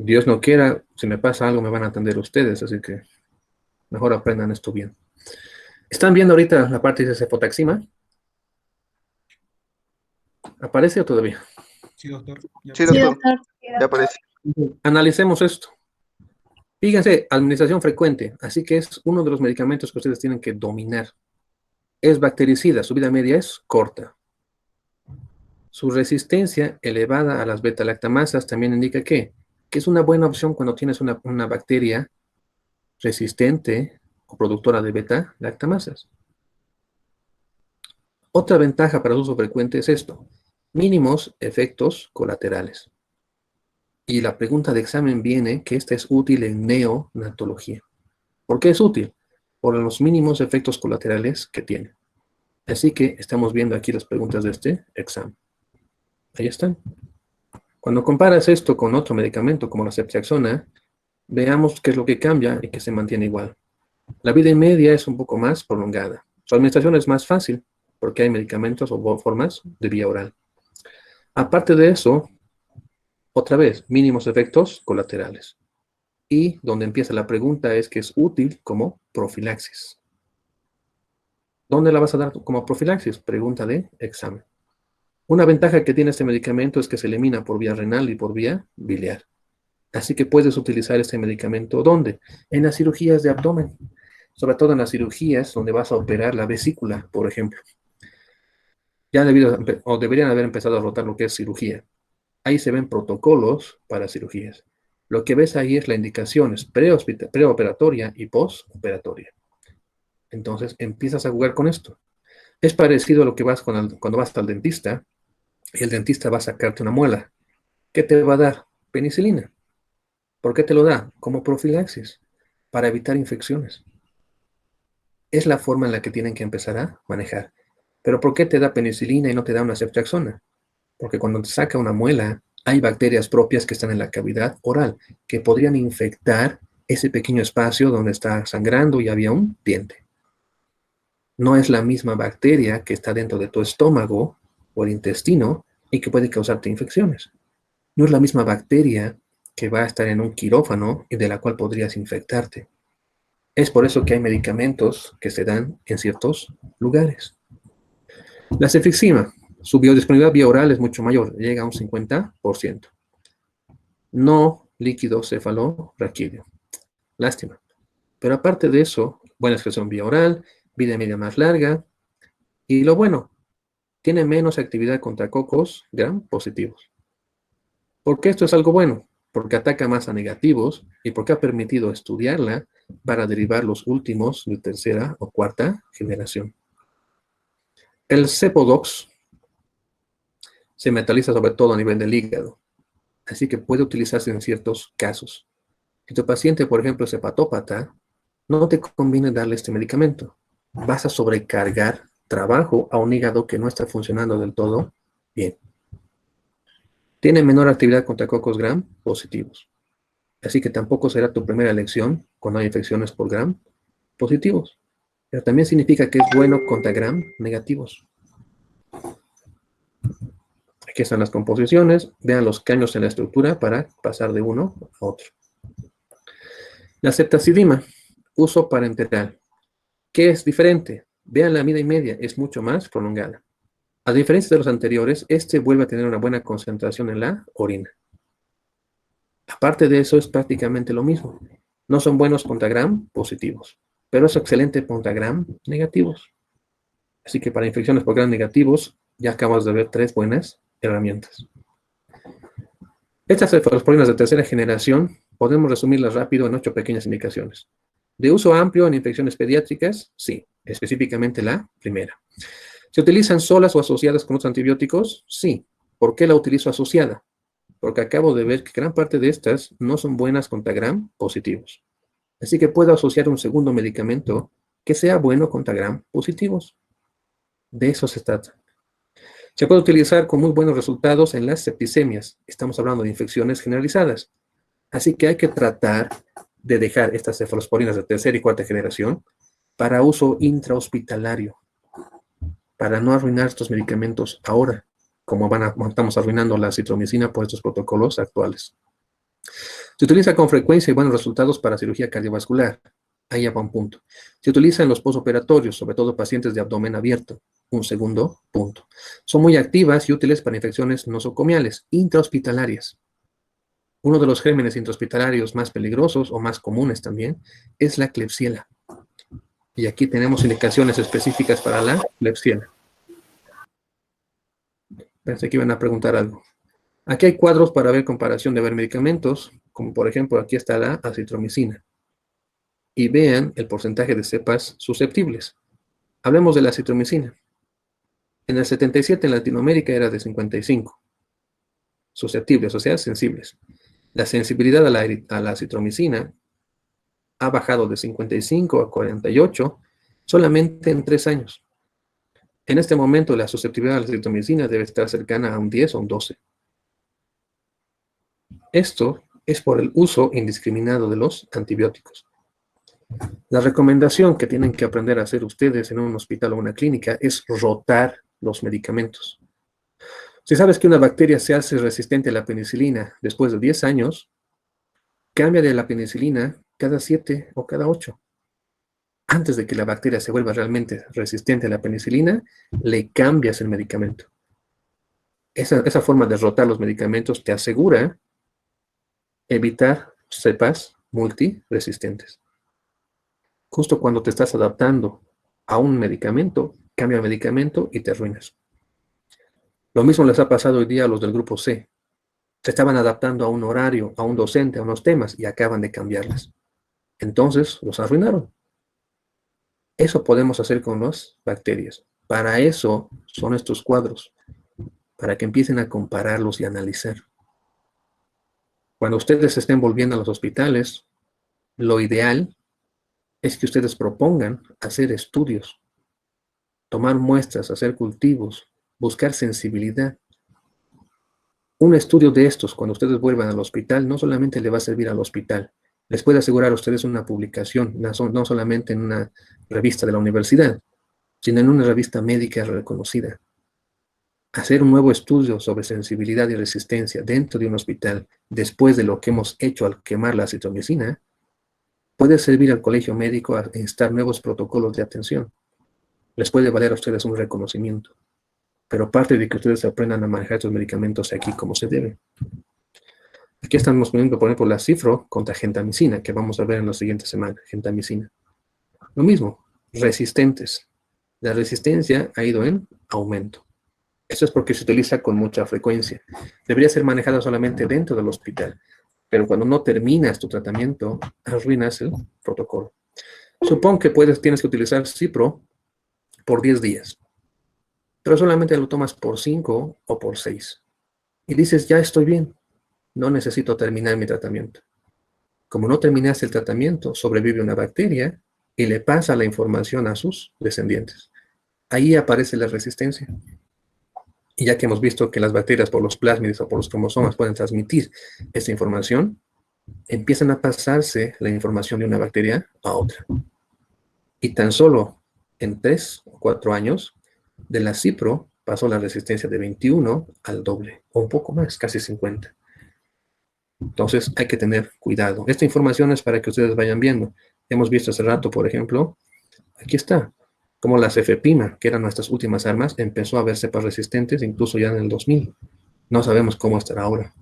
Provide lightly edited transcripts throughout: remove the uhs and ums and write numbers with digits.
Dios no quiera, si me pasa algo me van a atender ustedes, así que mejor aprendan esto bien. ¿Están viendo ahorita la parte de cefotaxima? ¿Aparece o todavía? Sí, doctor. Ya Sí, Sí, aparece. doctor, doctor. ya aparece. Analicemos esto. Fíjense, administración frecuente, así que es uno de los medicamentos que ustedes tienen que dominar. Es bactericida, su vida media es corta. Su resistencia elevada a las beta-lactamasas también indica que es una buena opción cuando tienes una bacteria resistente o productora de beta-lactamasas. Otra ventaja para su uso frecuente es esto, mínimos efectos colaterales. Y la pregunta de examen viene que esta es útil en neonatología. ¿Por qué es útil? Por los mínimos efectos colaterales que tiene. Así que estamos viendo aquí las preguntas de este examen. Ahí están. Cuando comparas esto con otro medicamento como la ceftriaxona, veamos qué es lo que cambia y que se mantiene igual. La vida media es un poco más prolongada. Su administración es más fácil porque hay medicamentos o formas de vía oral. Aparte de eso, otra vez, mínimos efectos colaterales. Y donde empieza la pregunta es que es útil como profilaxis. ¿Dónde la vas a dar como profilaxis? Pregunta de examen. Una ventaja que tiene este medicamento es que se elimina por vía renal y por vía biliar. Así que puedes utilizar este medicamento, ¿dónde? En las cirugías de abdomen. Sobre todo en las cirugías donde vas a operar la vesícula, por ejemplo. Ya deberían haber empezado a rotar lo que es cirugía. Ahí se ven protocolos para cirugías. Lo que ves ahí es la indicación preoperatoria y postoperatoria. Entonces empiezas a jugar con esto. Es parecido a lo que vas cuando vas al dentista y el dentista va a sacarte una muela. ¿Qué te va a dar? Penicilina. ¿Por qué te lo da? Como profilaxis, para evitar infecciones. Es la forma en la que tienen que empezar a manejar. ¿Pero por qué te da penicilina y no te da una ceftriaxona? Porque cuando te saca una muela, hay bacterias propias que están en la cavidad oral, que podrían infectar ese pequeño espacio donde está sangrando y había un diente. No es la misma bacteria que está dentro de tu estómago o el intestino y que puede causarte infecciones. No es la misma bacteria que va a estar en un quirófano y de la cual podrías infectarte. Es por eso que hay medicamentos que se dan en ciertos lugares. La cefixima, su biodisponibilidad vía oral es mucho mayor, llega a un 50%. No líquido cefalorraquídeo. Lástima. Pero aparte de eso, buena excreción vía oral, vida media más larga, y lo bueno, tiene menos actividad contra cocos gram positivos. ¿Por qué esto es algo bueno? Porque ataca más a negativos y porque ha permitido estudiarla para derivar los últimos de tercera o cuarta generación. El Cepodox se metaliza sobre todo a nivel del hígado, así que puede utilizarse en ciertos casos. Si tu paciente, por ejemplo, es hepatópata, no te conviene darle este medicamento. Vas a sobrecargar trabajo a un hígado que no está funcionando del todo bien. Tiene menor actividad contra cocos gram positivos. Así que tampoco será tu primera elección cuando hay infecciones por gram positivos. Pero también significa que es bueno contra gram negativos. Aquí están las composiciones. Vean los cambios en la estructura para pasar de uno a otro. La ceftazidima, uso parenteral. ¿Qué es diferente? Vean la vida y media, es mucho más prolongada. A diferencia de los anteriores, este vuelve a tener una buena concentración en la orina. Aparte de eso, es prácticamente lo mismo. No son buenos contra gram positivos, pero es excelente contra gram negativos. Así que para infecciones por gram negativos, ya acabamos de ver 3 buenas herramientas. Estas cefalosporinas de tercera generación, podemos resumirlas rápido en 8 pequeñas indicaciones. De uso amplio en infecciones pediátricas, sí, específicamente la primera. ¿Se utilizan solas o asociadas con otros antibióticos? Sí. ¿Por qué la utilizo asociada? Porque acabo de ver que gran parte de estas no son buenas contra gram positivos. Así que puedo asociar un segundo medicamento que sea bueno contra gram positivos. De eso se trata. Se puede utilizar con muy buenos resultados en las septicemias. Estamos hablando de infecciones generalizadas. Así que hay que tratar de dejar estas cefalosporinas de tercera y cuarta generación para uso intrahospitalario, para no arruinar estos medicamentos ahora, como estamos arruinando la citromicina por estos protocolos actuales. Se utiliza con frecuencia y buenos resultados para cirugía cardiovascular. Ahí ya va un punto. Se utiliza en los posoperatorios, sobre todo pacientes de abdomen abierto. Un segundo punto. Son muy activas y útiles para infecciones nosocomiales, intrahospitalarias. Uno de los gérmenes intrahospitalarios más peligrosos o más comunes también es la Klebsiella. Y aquí tenemos indicaciones específicas para la Klebsiella. Pensé que iban a preguntar algo. Aquí hay cuadros para ver comparación de medicamentos, como por ejemplo aquí está la acitromicina. Y vean el porcentaje de cepas susceptibles. Hablemos de la acitromicina. En el 77 en Latinoamérica era de 55. Susceptibles, o sea, sensibles. La sensibilidad a la acitromicina ha bajado de 55 a 48 solamente en 3 años. En este momento la susceptibilidad a la acitromicina debe estar cercana a un 10 o un 12. Esto es por el uso indiscriminado de los antibióticos. La recomendación que tienen que aprender a hacer ustedes en un hospital o una clínica es rotar los medicamentos. Si sabes que una bacteria se hace resistente a la penicilina después de 10 años, cambia de la penicilina cada 7 o cada 8. Antes de que la bacteria se vuelva realmente resistente a la penicilina, le cambias el medicamento. Esa forma de rotar los medicamentos te asegura evitar cepas multiresistentes. Justo cuando te estás adaptando a un medicamento, cambia el medicamento y te arruinas. Lo mismo les ha pasado hoy día a los del grupo C. Se estaban adaptando a un horario, a un docente, a unos temas y acaban de cambiarlas. Entonces los arruinaron. Eso podemos hacer con las bacterias. Para eso son estos cuadros, para que empiecen a compararlos y analizar. Cuando ustedes se estén volviendo a los hospitales, lo ideal es que ustedes propongan hacer estudios, tomar muestras, hacer cultivos, buscar sensibilidad. Un estudio de estos, cuando ustedes vuelvan al hospital, no solamente le va a servir al hospital, les puede asegurar a ustedes una publicación, no solamente en una revista de la universidad, sino en una revista médica reconocida. Hacer un nuevo estudio sobre sensibilidad y resistencia dentro de un hospital, después de lo que hemos hecho al quemar la acitromicina, puede servir al colegio médico a instar nuevos protocolos de atención. Les puede valer a ustedes un reconocimiento. Pero parte de que ustedes aprendan a manejar estos medicamentos aquí como se debe. Aquí estamos poniendo, por ejemplo, la cifro contra gentamicina, que vamos a ver en la siguiente semana, gentamicina. Lo mismo, resistentes. La resistencia ha ido en aumento. Eso es porque se utiliza con mucha frecuencia. Debería ser manejada solamente dentro del hospital. Pero cuando no terminas tu tratamiento, arruinas el protocolo. Supón que tienes que utilizar Cipro por 10 días. Pero solamente lo tomas por 5 o por 6. Y dices, ya estoy bien, no necesito terminar mi tratamiento. Como no terminaste el tratamiento, sobrevive una bacteria y le pasa la información a sus descendientes. Ahí aparece la resistencia. Y ya que hemos visto que las bacterias por los plásmidos o por los cromosomas pueden transmitir esta información, empiezan a pasarse la información de una bacteria a otra. Y tan solo en 3 o 4 años, de la Cipro pasó la resistencia de 21 al doble, o un poco más, casi 50. Entonces hay que tener cuidado. Esta información es para que ustedes vayan viendo. Hemos visto hace rato, por ejemplo, aquí está, como la cefepima, que eran nuestras últimas armas, empezó a haber cepas resistentes, incluso ya en el 2000. No sabemos cómo estará ahora.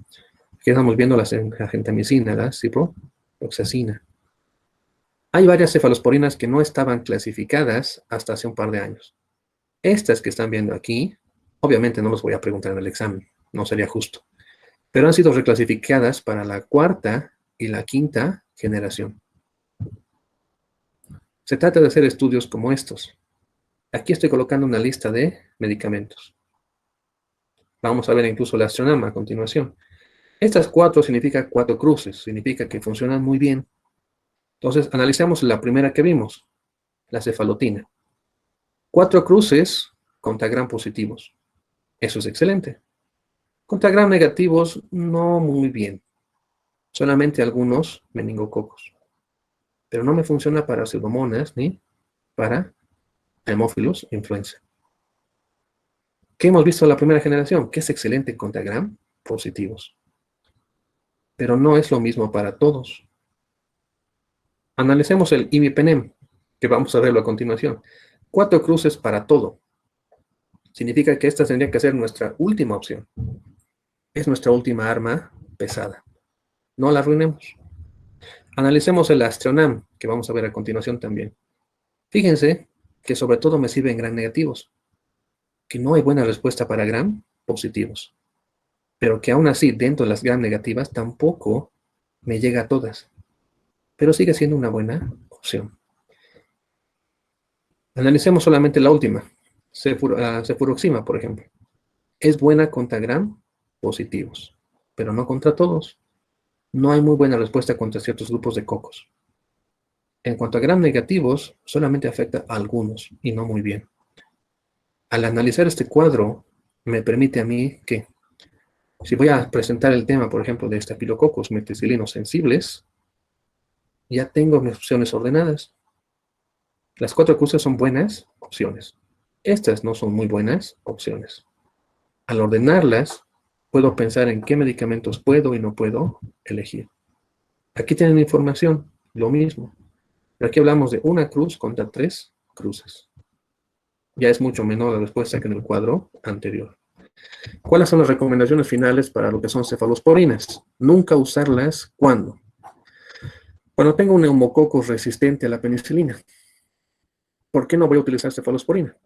Aquí estamos viendo la gentamicina, la ciprofloxacina. Hay varias cefalosporinas que no estaban clasificadas hasta hace un par de años. Estas que están viendo aquí, obviamente no los voy a preguntar en el examen, no sería justo, pero han sido reclasificadas para la 4ª y la 5ª generación. Se trata de hacer estudios como estos. Aquí estoy colocando una lista de medicamentos. Vamos a ver incluso la astronema a continuación. Estas 4 significa 4 cruces, significa que funcionan muy bien. Entonces, analizamos la primera que vimos, la cefalotina. 4 cruces contra gram positivos. Eso es excelente. Contra gram negativos, no muy bien. Solamente algunos meningococos. Pero no me funciona para pseudomonas ni para hemófilos influenza. ¿Qué hemos visto en la primera generación? Que es excelente contra gram positivos. pero no es lo mismo para todos. Analicemos el imipenem, que vamos a verlo a continuación. 4 cruces para todo. Significa que esta tendría que ser nuestra última opción. Es nuestra última arma pesada. No la arruinemos. Analicemos el astronam, que vamos a ver a continuación también. Fíjense que sobre todo me sirven gran negativos, que no hay buena respuesta para gran positivos, pero que aún así dentro de las gran negativas tampoco me llega a todas, pero sigue siendo una buena opción. Analicemos solamente la última, cefuroxima, por ejemplo. Es buena contra gran positivos, pero no contra todos. No hay muy buena respuesta contra ciertos grupos de cocos. En cuanto a gram negativos, solamente afecta a algunos y no muy bien. Al analizar este cuadro, me permite a mí que, si voy a presentar el tema, por ejemplo, de estafilococos meticilinos sensibles, ya tengo mis opciones ordenadas. Las 4 cruces son buenas opciones. Estas no son muy buenas opciones. Al ordenarlas, puedo pensar en qué medicamentos puedo y no puedo elegir. Aquí tienen información, lo mismo. Pero aquí hablamos de una cruz contra 3 cruces. Ya es mucho menor la respuesta que en el cuadro anterior. ¿Cuáles son las recomendaciones finales para lo que son cefalosporinas? Nunca usarlas, ¿cuándo? Cuando tengo un neumococo resistente a la penicilina. ¿Por qué no voy a utilizar cefalosporina?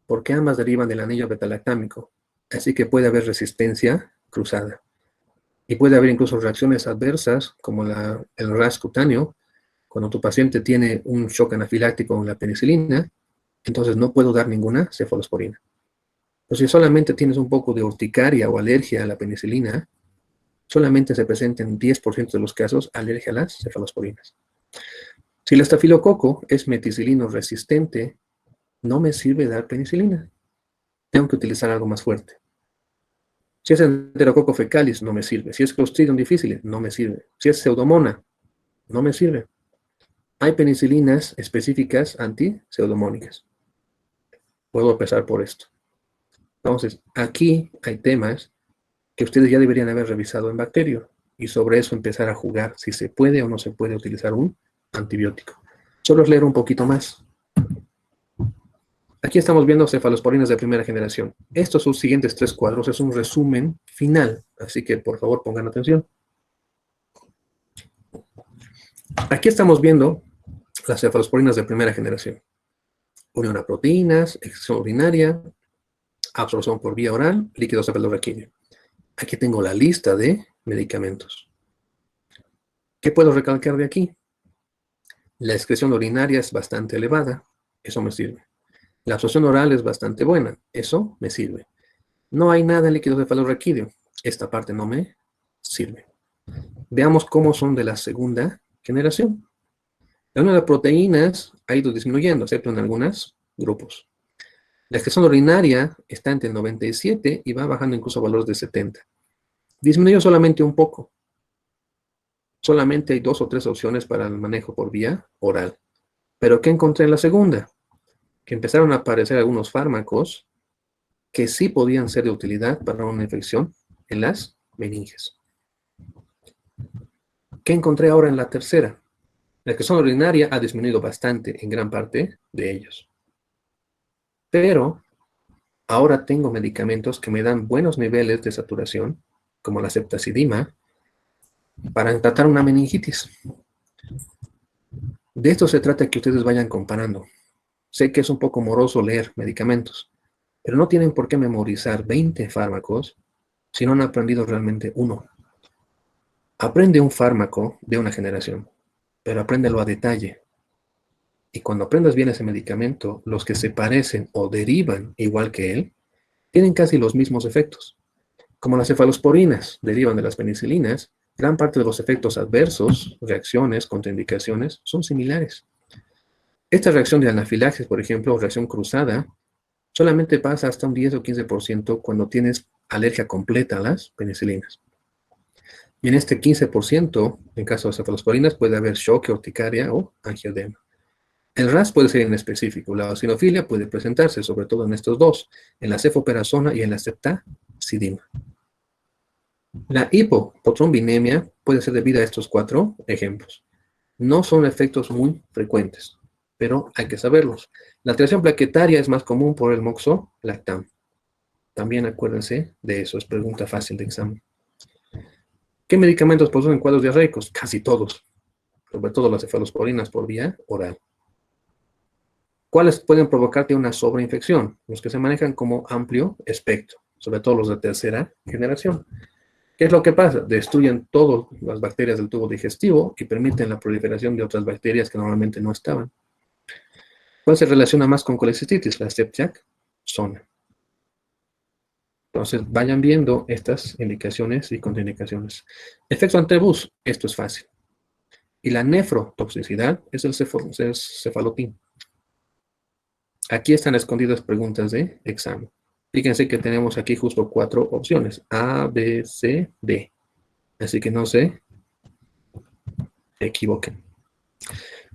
Porque ambas derivan del anillo betalactámico, así que puede haber resistencia cruzada. Y puede haber incluso reacciones adversas, como el RAS cutáneo, cuando tu paciente tiene un shock anafiláctico con la penicilina, entonces no puedo dar ninguna cefalosporina. Pero si solamente tienes un poco de urticaria o alergia a la penicilina, solamente se presenta en 10% de los casos alergia a las cefalosporinas. Si el estafilococo es meticilino resistente, no me sirve dar penicilina. Tengo que utilizar algo más fuerte. Si es enterococo fecalis, no me sirve. Si es Clostridium difficile, no me sirve. Si es pseudomonas, no me sirve. Hay penicilinas específicas anti-pseudomónicas. Puedo empezar por esto. Entonces, aquí hay temas que ustedes ya deberían haber revisado en Bacterio y sobre eso empezar a jugar si se puede o no se puede utilizar un antibiótico. Solo es leer un poquito más. Aquí estamos viendo cefalosporinas de primera generación. Estos sus siguientes 3 cuadros es un resumen final, así que por favor pongan atención. Aquí estamos viendo las cefalosporinas de primera generación. Unión a proteínas, excreción urinaria, absorción por vía oral, líquido cefalorraquídeo. Aquí tengo la lista de medicamentos. ¿Qué puedo recalcar de aquí? La excreción urinaria es bastante elevada, eso me sirve. La absorción oral es bastante buena, eso me sirve. No hay nada en líquido cefalorraquídeo, esta parte no me sirve. Veamos cómo son de la segunda generación. La unión de proteínas ha ido disminuyendo, excepto en algunos grupos. La excreción urinaria está entre el 97 y va bajando incluso a valores de 70. Disminuyó solamente un poco. Solamente hay 2 o 3 opciones para el manejo por vía oral. ¿Pero qué encontré en la segunda? Que empezaron a aparecer algunos fármacos que sí podían ser de utilidad para una infección en las meninges. ¿Qué encontré ahora en la tercera? La excreción urinaria ha disminuido bastante en gran parte de ellos. Pero ahora tengo medicamentos que me dan buenos niveles de saturación, como la ceftazidima, para tratar una meningitis. De esto se trata que ustedes vayan comparando. Sé que es un poco moroso leer medicamentos, pero no tienen por qué memorizar 20 fármacos si no han aprendido realmente uno. Aprende un fármaco de una generación, pero apréndelo a detalle. Y cuando aprendas bien ese medicamento, los que se parecen o derivan igual que él, tienen casi los mismos efectos. Como las cefalosporinas derivan de las penicilinas, gran parte de los efectos adversos, reacciones, contraindicaciones, son similares. Esta reacción de anafilaxis, por ejemplo, o reacción cruzada, solamente pasa hasta un 10 o 15% cuando tienes alergia completa a las penicilinas. Y en este 15%, en caso de cefalosporinas, puede haber shock, urticaria o angioedema. El RAS puede ser inespecífico. La eosinofilia puede presentarse, sobre todo en estos dos, en la cefoperazona y en la ceftazidima. La hipopotrombinemia puede ser debida a estos 4 ejemplos. No son efectos muy frecuentes, pero hay que saberlos. La alteración plaquetaria es más común por el moxolactam. También acuérdense de eso, es pregunta fácil de examen. ¿Qué medicamentos producen cuadros diarreicos? Casi todos, sobre todo las cefalosporinas por vía oral. ¿Cuáles pueden provocarte una sobreinfección? Los que se manejan como amplio espectro, sobre todo los de tercera generación. ¿Qué es lo que pasa? Destruyen todas las bacterias del tubo digestivo y permiten la proliferación de otras bacterias que normalmente no estaban. ¿Cuál se relaciona más con colecistitis? La Stepchiak zona. Entonces, vayan viendo estas indicaciones y contraindicaciones. Efecto antabús, esto es fácil. Y la nefrotoxicidad es el cefalotín. Aquí están escondidas preguntas de examen. Fíjense que tenemos aquí justo 4 opciones. A, B, C, D. Así que no se equivoquen.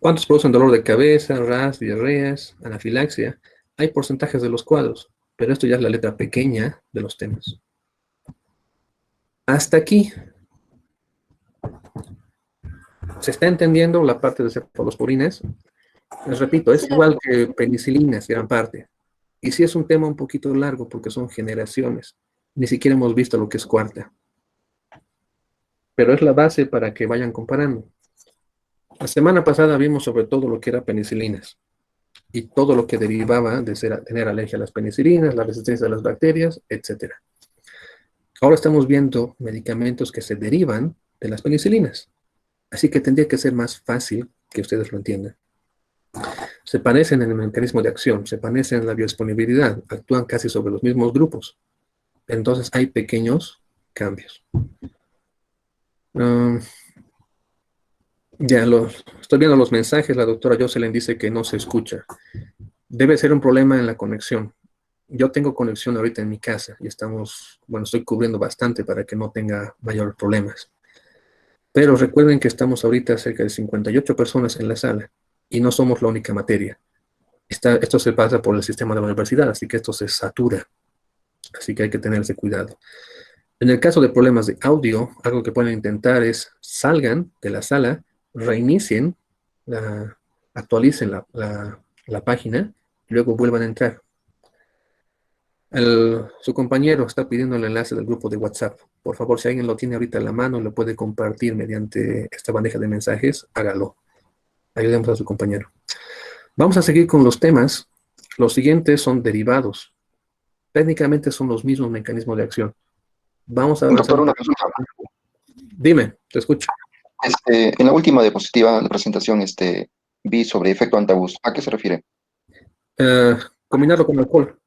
¿Cuántos producen dolor de cabeza, ras, diarreas, anafilaxia? Hay porcentajes de los cuadros, pero esto ya es la letra pequeña de los temas. Hasta aquí. ¿Se está entendiendo la parte de cefalosporinas? Les repito, es igual que penicilinas, gran parte. Y sí es un tema un poquito largo porque son generaciones. Ni siquiera hemos visto lo que es cuarta. Pero es la base para que vayan comparando. La semana pasada vimos sobre todo lo que era penicilinas y todo lo que derivaba de tener alergia a las penicilinas, la resistencia a las bacterias, etc. Ahora estamos viendo medicamentos que se derivan de las penicilinas. Así que tendría que ser más fácil que ustedes lo entiendan. Se parecen en el mecanismo de acción, se parecen en la biodisponibilidad, actúan casi sobre los mismos grupos. Entonces hay pequeños cambios. Estoy viendo los mensajes, la doctora Jocelyn dice que no se escucha. Debe ser un problema en la conexión. Yo tengo conexión ahorita en mi casa y estoy cubriendo bastante para que no tenga mayores problemas. Pero recuerden que estamos ahorita cerca de 58 personas en la sala y no somos la única materia. Esto se pasa por el sistema de la universidad, así que esto se satura. Así que hay que tenerse cuidado. En el caso de problemas de audio, algo que pueden intentar es salgan de la sala, reinicien, actualicen la página y luego vuelvan a entrar. Su compañero está pidiendo el enlace del grupo de WhatsApp. Por favor, si alguien lo tiene ahorita en la mano, lo puede compartir mediante esta bandeja de mensajes, hágalo. Ayudemos a su compañero. Vamos a seguir con los temas. Los siguientes son derivados. Técnicamente son los mismos mecanismos de acción. Vamos a avanzar. Doctor, una consulta. Dime, te escucho. En la última diapositiva de presentación vi sobre efecto antabús. ¿A qué se refiere? Combinarlo con alcohol.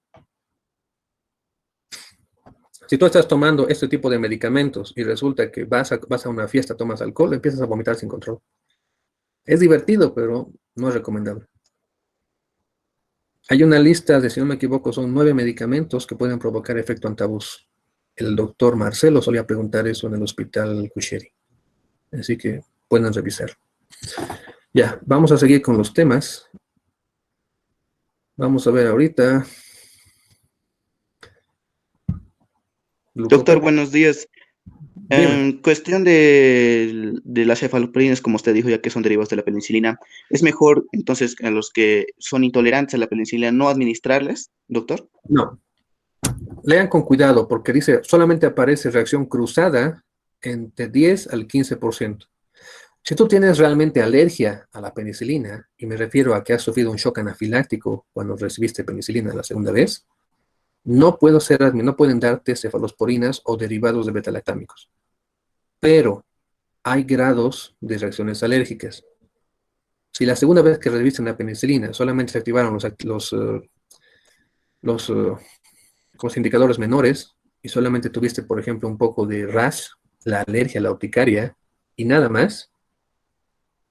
Si tú estás tomando este tipo de medicamentos y resulta que vas a una fiesta, tomas alcohol, empiezas a vomitar sin control. Es divertido, pero no es recomendable. Hay una lista de, si no me equivoco, son 9 medicamentos que pueden provocar efecto antabús. El doctor Marcelo solía preguntar eso en el hospital Cusheri. Así que pueden revisar. Ya, vamos a seguir con los temas. Vamos a ver ahorita. Doctor, buenos días. En cuestión de las cefalosporinas, como usted dijo, ya que son derivados de la penicilina, ¿es mejor entonces a los que son intolerantes a la penicilina no administrarles, doctor? No. Lean con cuidado porque dice, solamente aparece reacción cruzada entre 10 al 15%. Si tú tienes realmente alergia a la penicilina, y me refiero a que has sufrido un shock anafiláctico cuando recibiste penicilina la segunda vez, no pueden darte cefalosporinas o derivados de betalactámicos. Pero hay grados de reacciones alérgicas. Si la segunda vez que recibiste la penicilina solamente se activaron los indicadores menores y solamente tuviste, por ejemplo, un poco de rash, la alergia, la urticaria y nada más,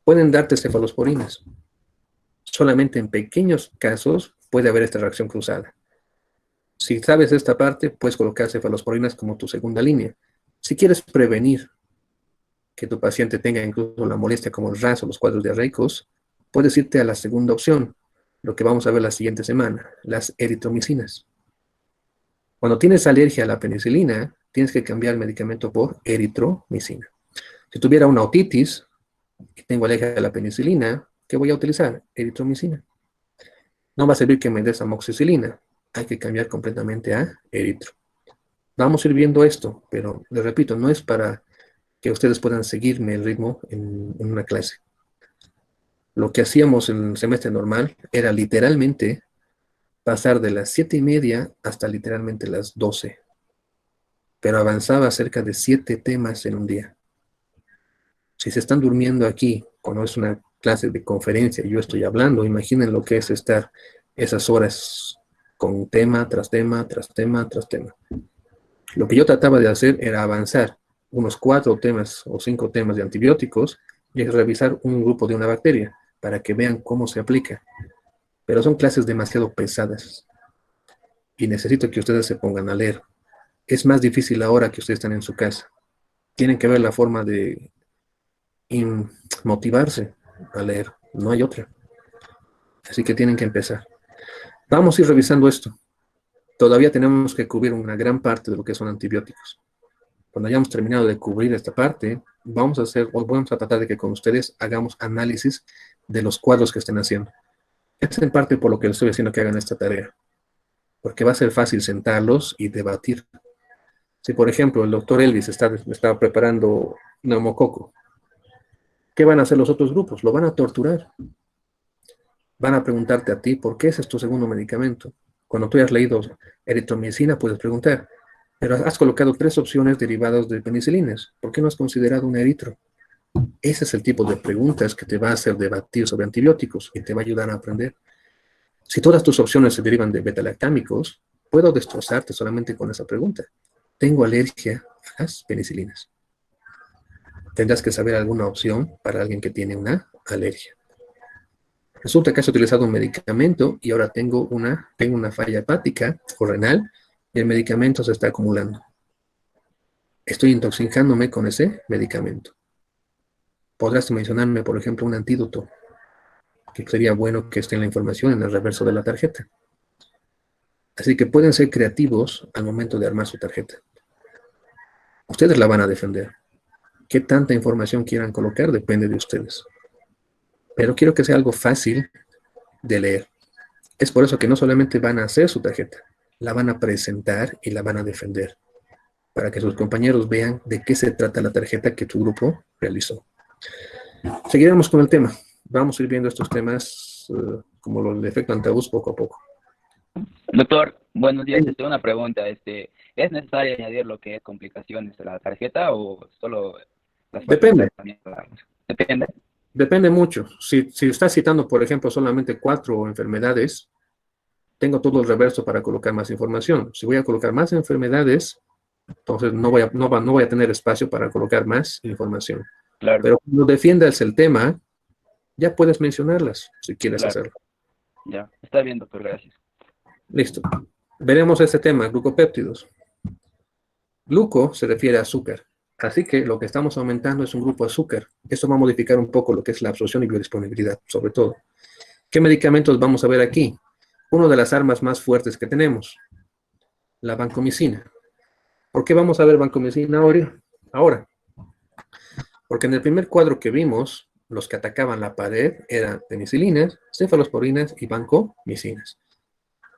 pueden darte cefalosporinas. Solamente en pequeños casos puede haber esta reacción cruzada. Si sabes esta parte, puedes colocar cefalosporinas como tu segunda línea. Si quieres prevenir que tu paciente tenga incluso la molestia como el RAS o los cuadros diarreicos, puedes irte a la segunda opción, lo que vamos a ver la siguiente semana, las eritromicinas. Cuando tienes alergia a la penicilina, tienes que cambiar el medicamento por eritromicina. Si tuviera una otitis y tengo alergia a la penicilina, ¿qué voy a utilizar? Eritromicina. No va a servir que me des amoxicilina. Hay que cambiar completamente a eritro. Vamos a ir viendo esto, pero les repito, no es para que ustedes puedan seguirme el ritmo en una clase. Lo que hacíamos en el semestre normal era literalmente pasar de las 7:30 hasta literalmente las 12. Pero avanzaba cerca de 7 temas en un día. Si se están durmiendo aquí, cuando es una clase de conferencia y yo estoy hablando, imaginen lo que es estar esas horas con tema tras tema, tras tema, tras tema. Lo que yo trataba de hacer era avanzar unos 4 temas o 5 temas de antibióticos y revisar un grupo de una bacteria para que vean cómo se aplica. Pero son clases demasiado pesadas y necesito que ustedes se pongan a leer. Es más difícil ahora que ustedes están en su casa. Tienen que ver la forma de motivarse a leer. No hay otra. Así que tienen que empezar. Vamos a ir revisando esto. Todavía tenemos que cubrir una gran parte de lo que son antibióticos. Cuando hayamos terminado de cubrir esta parte, vamos a tratar de que con ustedes hagamos análisis de los cuadros que estén haciendo. Es en parte por lo que les estoy haciendo que hagan esta tarea. Porque va a ser fácil sentarlos y debatir. Si, por ejemplo, el doctor Elvis está preparando neumococo, ¿qué van a hacer los otros grupos? Lo van a torturar. Van a preguntarte a ti, ¿por qué ese es tu segundo medicamento? Cuando tú hayas leído eritromicina, puedes preguntar, pero has colocado 3 opciones derivadas de penicilinas. ¿Por qué no has considerado un eritro? Ese es el tipo de preguntas que te va a hacer debatir sobre antibióticos y te va a ayudar a aprender. Si todas tus opciones se derivan de beta-lactámicos, puedo destrozarte solamente con esa pregunta. Tengo alergia a las penicilinas. Tendrás que saber alguna opción para alguien que tiene una alergia. Resulta que has utilizado un medicamento y ahora tengo una falla hepática o renal y el medicamento se está acumulando. Estoy intoxicándome con ese medicamento. Podrás mencionarme, por ejemplo, un antídoto, que sería bueno que esté en la información en el reverso de la tarjeta. Así que pueden ser creativos al momento de armar su tarjeta. Ustedes la van a defender. Qué tanta información quieran colocar depende de ustedes. Pero quiero que sea algo fácil de leer. Es por eso que no solamente van a hacer su tarjeta, la van a presentar y la van a defender, para que sus compañeros vean de qué se trata la tarjeta que tu grupo realizó. Seguiremos con el tema. Vamos a ir viendo estos temas como el efecto antabús poco a poco. Doctor, buenos días. Una pregunta. ¿Es necesario añadir lo que es complicaciones a la tarjeta o solo las Depende. Depende. Depende mucho. Si estás citando, por ejemplo, solamente 4 enfermedades, tengo todo el reverso para colocar más información. Si voy a colocar más enfermedades, entonces no voy a tener espacio para colocar más información. Claro. Pero cuando defiendas el tema, ya puedes mencionarlas, si quieres hacerlo. Ya, está bien, doctor, gracias. Listo. Veremos este tema, glucopéptidos. Gluco se refiere a azúcar. Así que lo que estamos aumentando es un grupo de azúcar. Esto va a modificar un poco lo que es la absorción y biodisponibilidad, sobre todo. ¿Qué medicamentos vamos a ver aquí? Una de las armas más fuertes que tenemos, la vancomicina. ¿Por qué vamos a ver vancomicina ahora? Porque en el primer cuadro que vimos, los que atacaban la pared eran penicilinas, cefalosporinas y vancomicinas.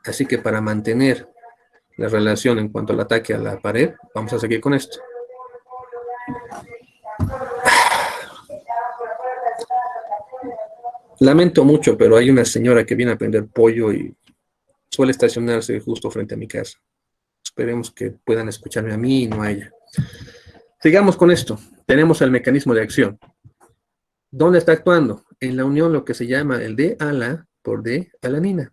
Así que para mantener la relación en cuanto al ataque a la pared, vamos a seguir con esto. Lamento mucho, pero hay una señora que viene a vender pollo y suele estacionarse justo frente a mi casa. Esperemos que puedan escucharme a mí y no a ella. Sigamos con esto. Tenemos el mecanismo de acción. ¿Dónde está actuando? En la unión lo que se llama el D-ala por D-alanina.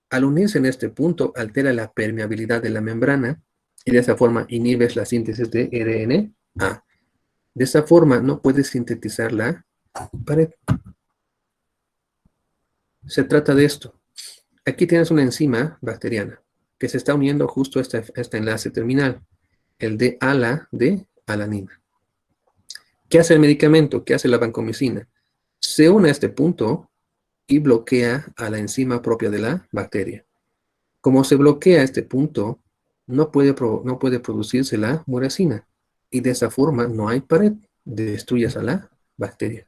Al unirse en este punto, altera la permeabilidad de la membrana y de esa forma inhibes la síntesis de RNA. De esa forma no puedes sintetizar la pared. Se trata de esto. Aquí tienes una enzima bacteriana que se está uniendo justo a este enlace terminal, el D-ala de alanina. ¿Qué hace el medicamento? ¿Qué hace la vancomicina? Se une a este punto y bloquea a la enzima propia de la bacteria. Como se bloquea este punto, no puede producirse la muracina. Y de esa forma no hay pared. Destruyes a la bacteria.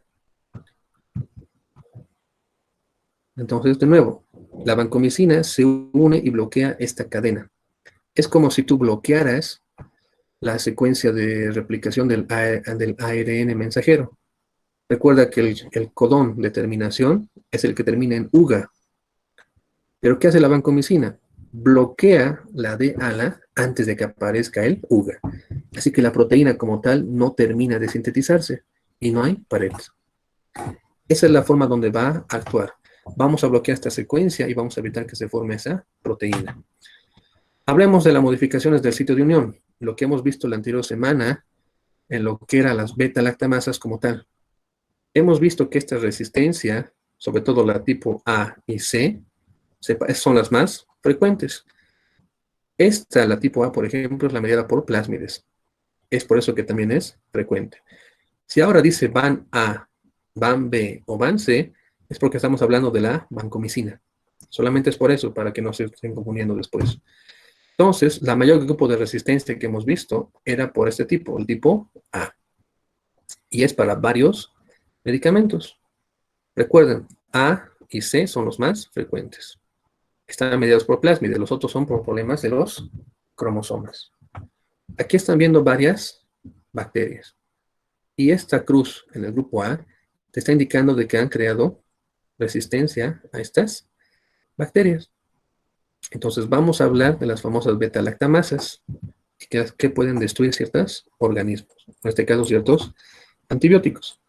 Entonces, de nuevo, la vancomicina se une y bloquea esta cadena. Es como si tú bloquearas la secuencia de replicación del ARN mensajero. Recuerda que el codón de terminación es el que termina en UGA. ¿Pero qué hace la vancomicina? Bloquea la D-ALA antes de que aparezca el UGA. Así que la proteína como tal no termina de sintetizarse y no hay paredes. Esa es la forma donde va a actuar. Vamos a bloquear esta secuencia y vamos a evitar que se forme esa proteína. Hablemos de las modificaciones del sitio de unión. Lo que hemos visto la anterior semana en lo que eran las beta-lactamasas como tal. Hemos visto que esta resistencia, sobre todo la tipo A y C, son las más frecuentes. Esta, la tipo A, por ejemplo, es la mediada por plásmides. Es por eso que también es frecuente. Si ahora dice van A, van B o van C, es porque estamos hablando de la vancomicina. Solamente es por eso, para que no se estén confundiendo después. Entonces, la mayor grupo de resistencia que hemos visto era por este tipo, el tipo A. Y es para varios medicamentos. Recuerden, A y C son los más frecuentes. Están mediados por plásmides, los otros son por problemas de los cromosomas. Aquí están viendo varias bacterias. Y esta cruz en el grupo A te está indicando de que han creado resistencia a estas bacterias. Entonces vamos a hablar de las famosas beta-lactamasas que pueden destruir ciertos organismos, en este caso ciertos antibióticos.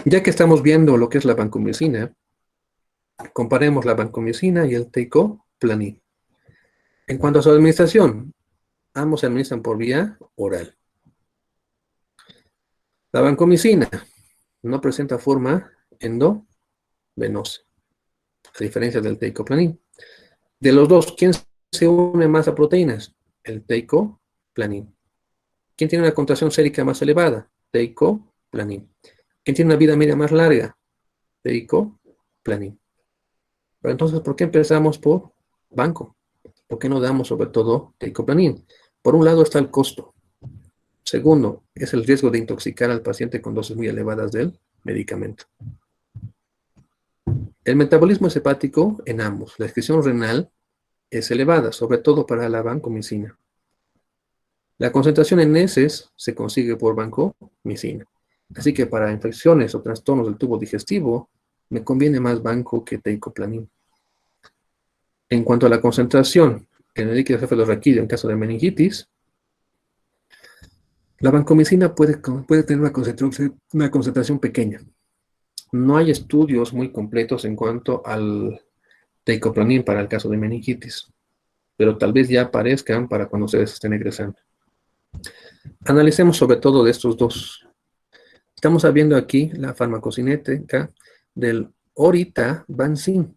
Ya que estamos viendo lo que es la vancomicina, comparemos la vancomicina y el teicoplanin. En cuanto a su administración, ambos se administran por vía oral. La vancomicina no presenta forma endovenosa, a diferencia del teicoplanin. De los dos, ¿quién se une más a proteínas? El teicoplanin. ¿Quién tiene una contracción sérica más elevada? Teicoplanin. ¿Quién tiene una vida media más larga? Teicoplanin. Pero entonces, ¿por qué empezamos por banco? ¿Por qué no damos sobre todo teicoplanin? Por un lado está el costo. Segundo, es el riesgo de intoxicar al paciente con dosis muy elevadas del medicamento. El metabolismo es hepático en ambos. La excreción renal es elevada, sobre todo para la vancomicina. La concentración en heces se consigue por vancomicina. Así que para infecciones o trastornos del tubo digestivo, me conviene más banco que teicoplanin. En cuanto a la concentración en el líquido cefalorraquídeo en caso de meningitis, la vancomicina puede tener una concentración pequeña. No hay estudios muy completos en cuanto al teicoplanin para el caso de meningitis, pero tal vez ya aparezcan para cuando ustedes estén egresando. Analicemos sobre todo de estos dos. Estamos viendo aquí la farmacocinética del orita-vancin,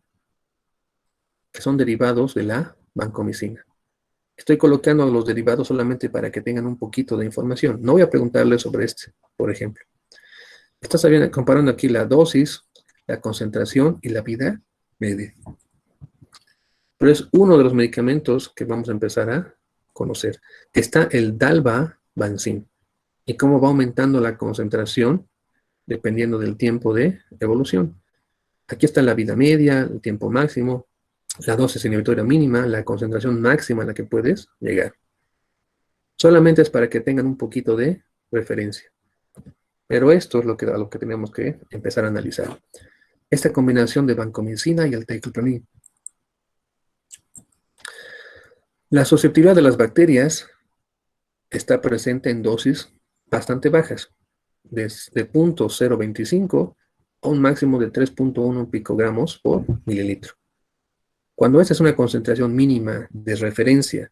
que son derivados de la vancomicina. Estoy colocando los derivados solamente para que tengan un poquito de información. No voy a preguntarles sobre este, por ejemplo. Estás comparando aquí la dosis, la concentración y la vida media. Pero es uno de los medicamentos que vamos a empezar a conocer. Está el dalbavancin y cómo va aumentando la concentración dependiendo del tiempo de evolución. Aquí está la vida media, el tiempo máximo, la dosis inhibitoria mínima, la concentración máxima a la que puedes llegar. Solamente es para que tengan un poquito de referencia. Pero esto es a lo que tenemos que empezar a analizar. Esta combinación de vancomicina y el teicoplanin. La susceptibilidad de las bacterias está presente en dosis bastante bajas, desde 0.025 a un máximo de 3.1 picogramos por mililitro. Cuando esta es una concentración mínima de referencia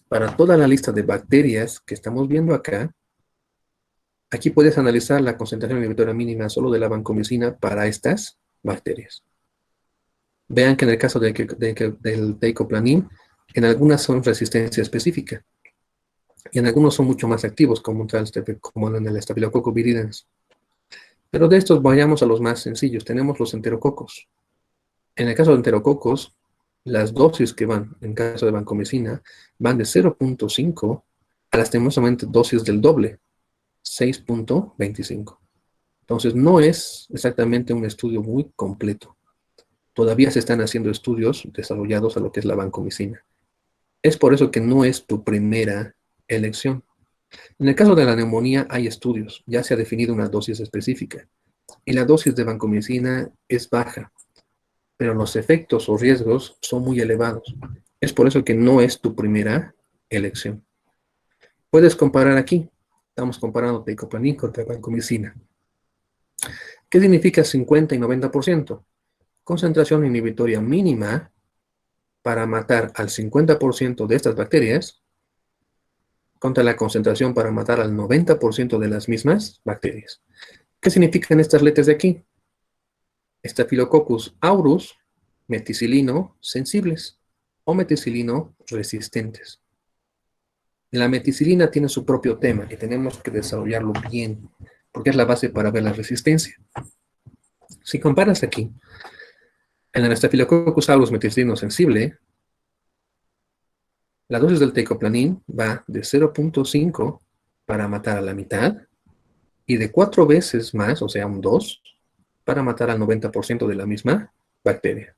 para toda la lista de bacterias que estamos viendo acá, aquí puedes analizar la concentración inhibitoria mínima solo de la vancomicina para estas bacterias. Vean que en el caso del teicoplanin, en algunas son resistencia específica y en algunos son mucho más activos, como en el Staphylococcus viridans. Pero de estos vayamos a los más sencillos. Tenemos los enterococos. En el caso de enterococos, las dosis que van, en caso de vancomicina, van de 0.5 a lastimosamente dosis del doble, 6.25. Entonces, no es exactamente un estudio muy completo. Todavía se están haciendo estudios desarrollados a lo que es la vancomicina. Es por eso que no es tu primera elección. En el caso de la neumonía hay estudios, ya se ha definido una dosis específica y la dosis de vancomicina es baja, pero los efectos o riesgos son muy elevados. Es por eso que no es tu primera elección. Puedes comparar aquí. Estamos comparando teicoplanin contra vancomicina. ¿Qué significa 50 y 90%? Concentración inhibitoria mínima para matar al 50% de estas bacterias contra la concentración para matar al 90% de las mismas bacterias. ¿Qué significan estas letras de aquí? Staphylococcus aureus, meticilino sensibles o meticilino resistentes. La meticilina tiene su propio tema y tenemos que desarrollarlo bien, porque es la base para ver la resistencia. Si comparas aquí, en el Staphylococcus aureus meticilino sensible, la dosis del teicoplanin va de 0.5 para matar a la mitad y de 4 veces más, o sea, un 2, para matar al 90% de la misma bacteria.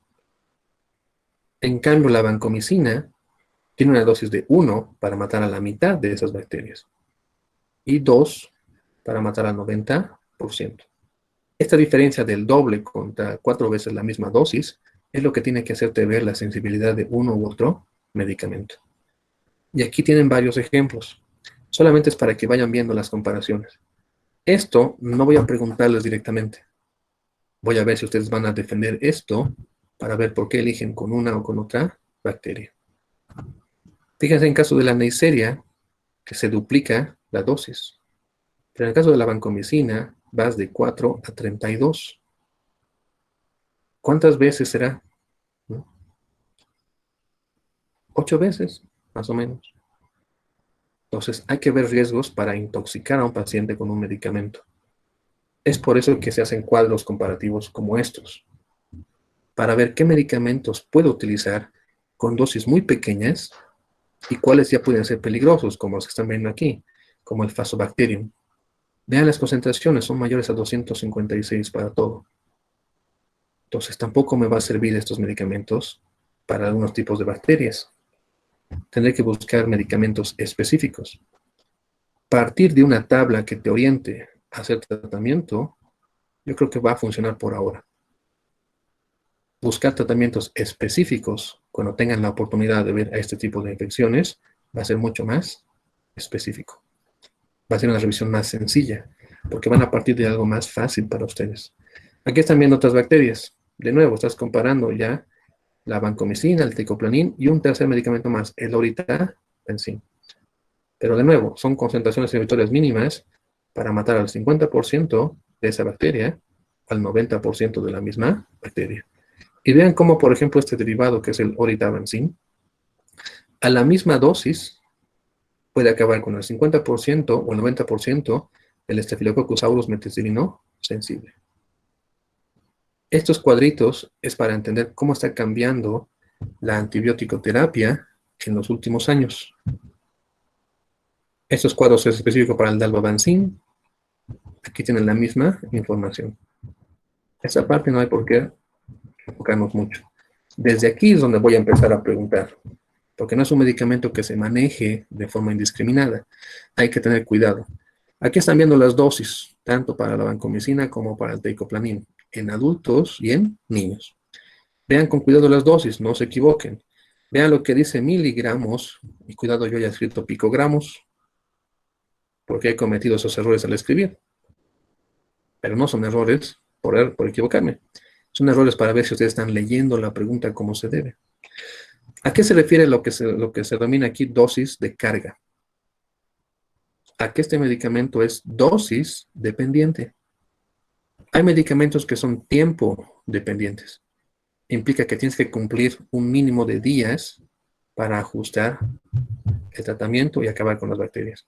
En cambio, la vancomicina tiene una dosis de 1 para matar a la mitad de esas bacterias y 2 para matar al 90%. Esta diferencia del doble contra 4 veces la misma dosis es lo que tiene que hacerte ver la sensibilidad de uno u otro medicamento. Y aquí tienen varios ejemplos. Solamente es para que vayan viendo las comparaciones. Esto no voy a preguntarles directamente. Voy a ver si ustedes van a defender esto para ver por qué eligen con una o con otra bacteria. Fíjense en caso de la Neisseria, que se duplica la dosis. Pero en el caso de la vancomicina, vas de 4 a 32. ¿Cuántas veces será? 8 veces, más o menos. Entonces, hay que ver riesgos para intoxicar a un paciente con un medicamento. Es por eso que se hacen cuadros comparativos como estos, para ver qué medicamentos puedo utilizar con dosis muy pequeñas y cuáles ya pueden ser peligrosos, como los que están viendo aquí, como el Fusobacterium. Vean las concentraciones, son mayores a 256 para todo. Entonces, tampoco me va a servir estos medicamentos para algunos tipos de bacterias. Tendré que buscar medicamentos específicos. Partir de una tabla que te oriente a hacer tratamiento, yo creo que va a funcionar por ahora. Buscar tratamientos específicos cuando tengan la oportunidad de ver a este tipo de infecciones va a ser mucho más específico. Va a ser una revisión más sencilla, porque van a partir de algo más fácil para ustedes. Aquí están viendo otras bacterias. De nuevo, estás comparando ya la vancomicina, el teicoplanin y un tercer medicamento más, el orita-benzin. Pero de nuevo, son concentraciones inhibitorias mínimas para matar al 50% de esa bacteria, al 90% de la misma bacteria. Y vean cómo, por ejemplo, este derivado, que es el orita-benzin, a la misma dosis puede acabar con el 50% o el 90% del Staphylococcus aureus meticilino sensible. Estos cuadritos es para entender cómo está cambiando la antibiótico-terapia en los últimos años. Estos cuadros es específico para el dalbavancin. Aquí tienen la misma información. Esa parte no hay por qué enfocarnos mucho. Desde aquí es donde voy a empezar a preguntar, porque no es un medicamento que se maneje de forma indiscriminada. Hay que tener cuidado. Aquí están viendo las dosis, tanto para la vancomicina como para el teicoplanin, en adultos y en niños. Vean con cuidado las dosis, no se equivoquen. Vean lo que dice miligramos, y cuidado, yo ya he escrito picogramos, porque he cometido esos errores al escribir. Pero no son errores por equivocarme. Son errores para ver si ustedes están leyendo la pregunta como se debe. ¿A qué se refiere lo que se denomina aquí dosis de carga? A que este medicamento es dosis dependiente. Hay medicamentos que son tiempo dependientes. Implica que tienes que cumplir un mínimo de días para ajustar el tratamiento y acabar con las bacterias.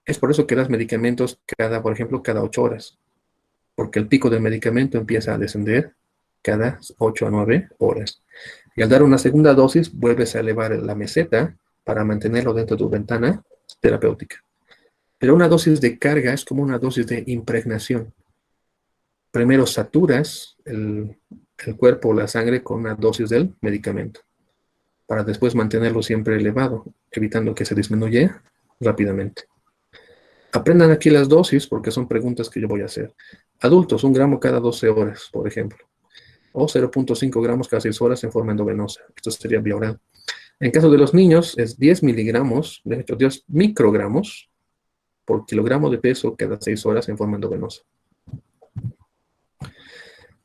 Es por eso que das medicamentos por ejemplo, cada 8 horas. Porque el pico del medicamento empieza a descender cada 8 a 9 horas. Y al dar una segunda dosis, vuelves a elevar la meseta para mantenerlo dentro de tu ventana terapéutica. Pero una dosis de carga es como una dosis de impregnación. Primero saturas el cuerpo o la sangre con una dosis del medicamento, para después mantenerlo siempre elevado, evitando que se disminuya rápidamente. Aprendan aquí las dosis porque son preguntas que yo voy a hacer. Adultos, 1 gramo cada 12 horas, por ejemplo. O 0.5 gramos cada 6 horas en forma endovenosa. Esto sería vía oral. En caso de los niños, es 10 miligramos, de hecho, 10 microgramos por kilogramo de peso cada 6 horas en forma endovenosa.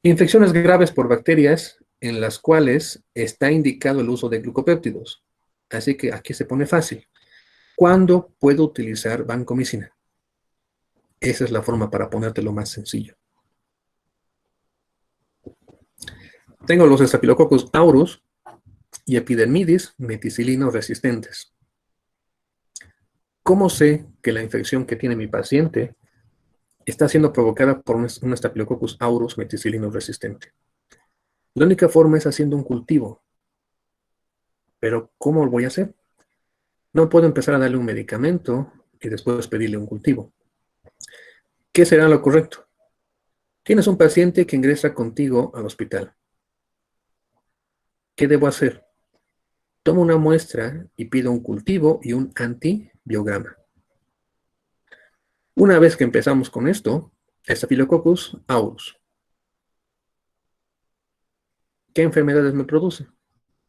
Infecciones graves por bacterias en las cuales está indicado el uso de glucopéptidos. Así que aquí se pone fácil. ¿Cuándo puedo utilizar vancomicina? Esa es la forma para ponértelo más sencillo. Tengo los Staphylococcus aureus y Epidermidis meticilino resistentes. ¿Cómo sé que la infección que tiene mi paciente está siendo provocada por un Staphylococcus aureus meticilino resistente? La única forma es haciendo un cultivo. Pero ¿cómo lo voy a hacer? No puedo empezar a darle un medicamento y después pedirle un cultivo. ¿Qué será lo correcto? Tienes un paciente que ingresa contigo al hospital. ¿Qué debo hacer? Tomo una muestra y pido un cultivo y un antibiograma. Una vez que empezamos con esto, Staphylococcus aureus. ¿Qué enfermedades me produce?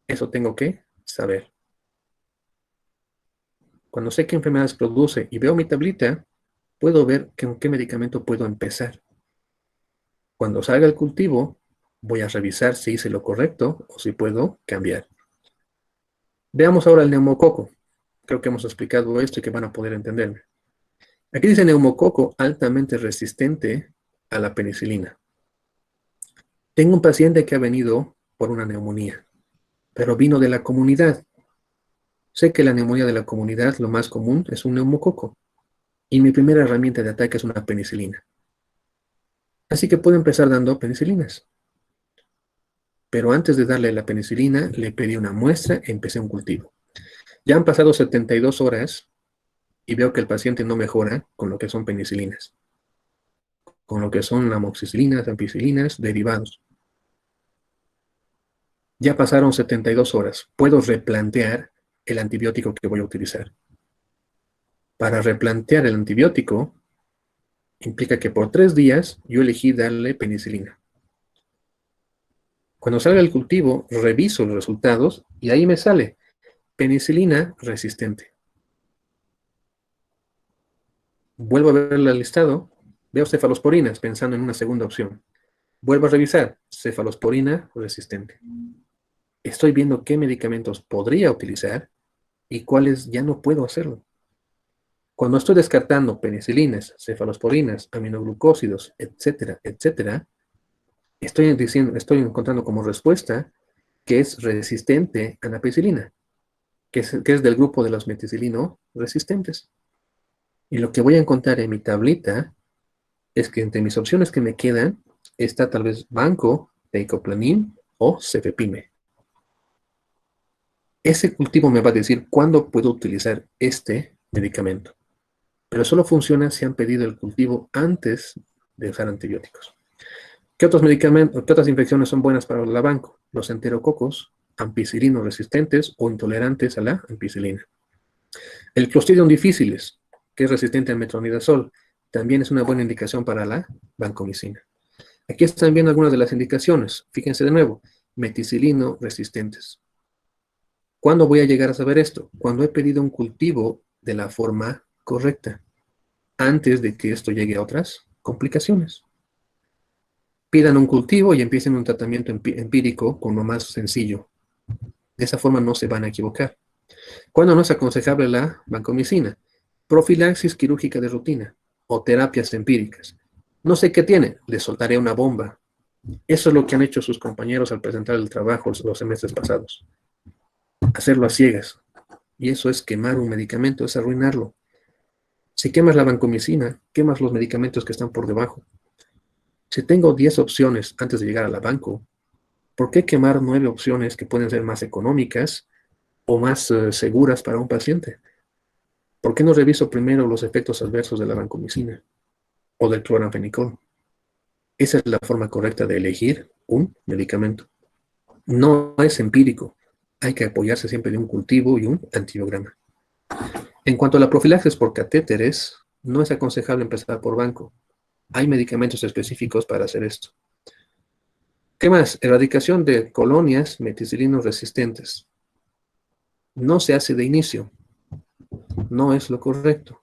Eso tengo que saber. Cuando sé qué enfermedades produce y veo mi tablita, puedo ver con qué medicamento puedo empezar. Cuando salga el cultivo, voy a revisar si hice lo correcto o si puedo cambiar. Veamos ahora el neumococo. Creo que hemos explicado esto y que van a poder entenderme. Aquí dice neumococo altamente resistente a la penicilina. Tengo un paciente que ha venido por una neumonía, pero vino de la comunidad. Sé que la neumonía de la comunidad, lo más común, es un neumococo. Y mi primera herramienta de ataque es una penicilina. Así que puedo empezar dando penicilinas. Pero antes de darle la penicilina, le pedí una muestra y empecé un cultivo. Ya han pasado 72 horas y veo que el paciente no mejora con lo que son penicilinas, con lo que son amoxicilinas, ampicilinas, derivados. Ya pasaron 72 horas. Puedo replantear el antibiótico que voy a utilizar. Para replantear el antibiótico, implica que por 3 días yo elegí darle penicilina. Cuando salga el cultivo, reviso los resultados y ahí me sale penicilina resistente. Vuelvo a ver el listado, veo cefalosporinas, pensando en una segunda opción. Vuelvo a revisar, cefalosporina resistente. Estoy viendo qué medicamentos podría utilizar y cuáles ya no puedo hacerlo. Cuando estoy descartando penicilinas, cefalosporinas, aminoglucósidos, etcétera, etcétera, estoy encontrando como respuesta que es resistente a la penicilina, que es del grupo de los meticilino resistentes. Y lo que voy a encontrar en mi tablita es que entre mis opciones que me quedan está tal vez Vanco, Teicoplanin o Cefepime. Ese cultivo me va a decir cuándo puedo utilizar este medicamento. Pero solo funciona si han pedido el cultivo antes de usar antibióticos. ¿Qué otros medicamentos, qué otras infecciones son buenas para la Vanco? Los enterococos, ampicilino resistentes o intolerantes a la ampicilina. El Clostridium difficile, que es resistente al metronidazol, también es una buena indicación para la vancomicina. Aquí están viendo algunas de las indicaciones. Fíjense de nuevo, meticilino resistentes. ¿Cuándo voy a llegar a saber esto? Cuando he pedido un cultivo de la forma correcta, antes de que esto llegue a otras complicaciones. Pidan un cultivo y empiecen un tratamiento empírico con lo más sencillo. De esa forma no se van a equivocar. ¿Cuándo no es aconsejable la vancomicina? Profilaxis quirúrgica de rutina o terapias empíricas. No sé qué tiene, les soltaré una bomba. Eso es lo que han hecho sus compañeros al presentar el trabajo los semestres pasados. Hacerlo a ciegas. Y eso es quemar un medicamento, es arruinarlo. Si quemas la vancomicina, quemas los medicamentos que están por debajo. Si tengo 10 opciones antes de llegar a la banco, ¿Por qué quemar 9 opciones que pueden ser más económicas o más seguras para un paciente? ¿Por qué no reviso primero los efectos adversos de la vancomicina o del cloranfenicol? Esa es la forma correcta de elegir un medicamento. No es empírico. Hay que apoyarse siempre de un cultivo y un antibiograma. En cuanto a la profilaxis por catéteres, no es aconsejable empezar por banco. Hay medicamentos específicos para hacer esto. ¿Qué más? Erradicación de colonias meticilinos resistentes. No se hace de inicio. No es lo correcto.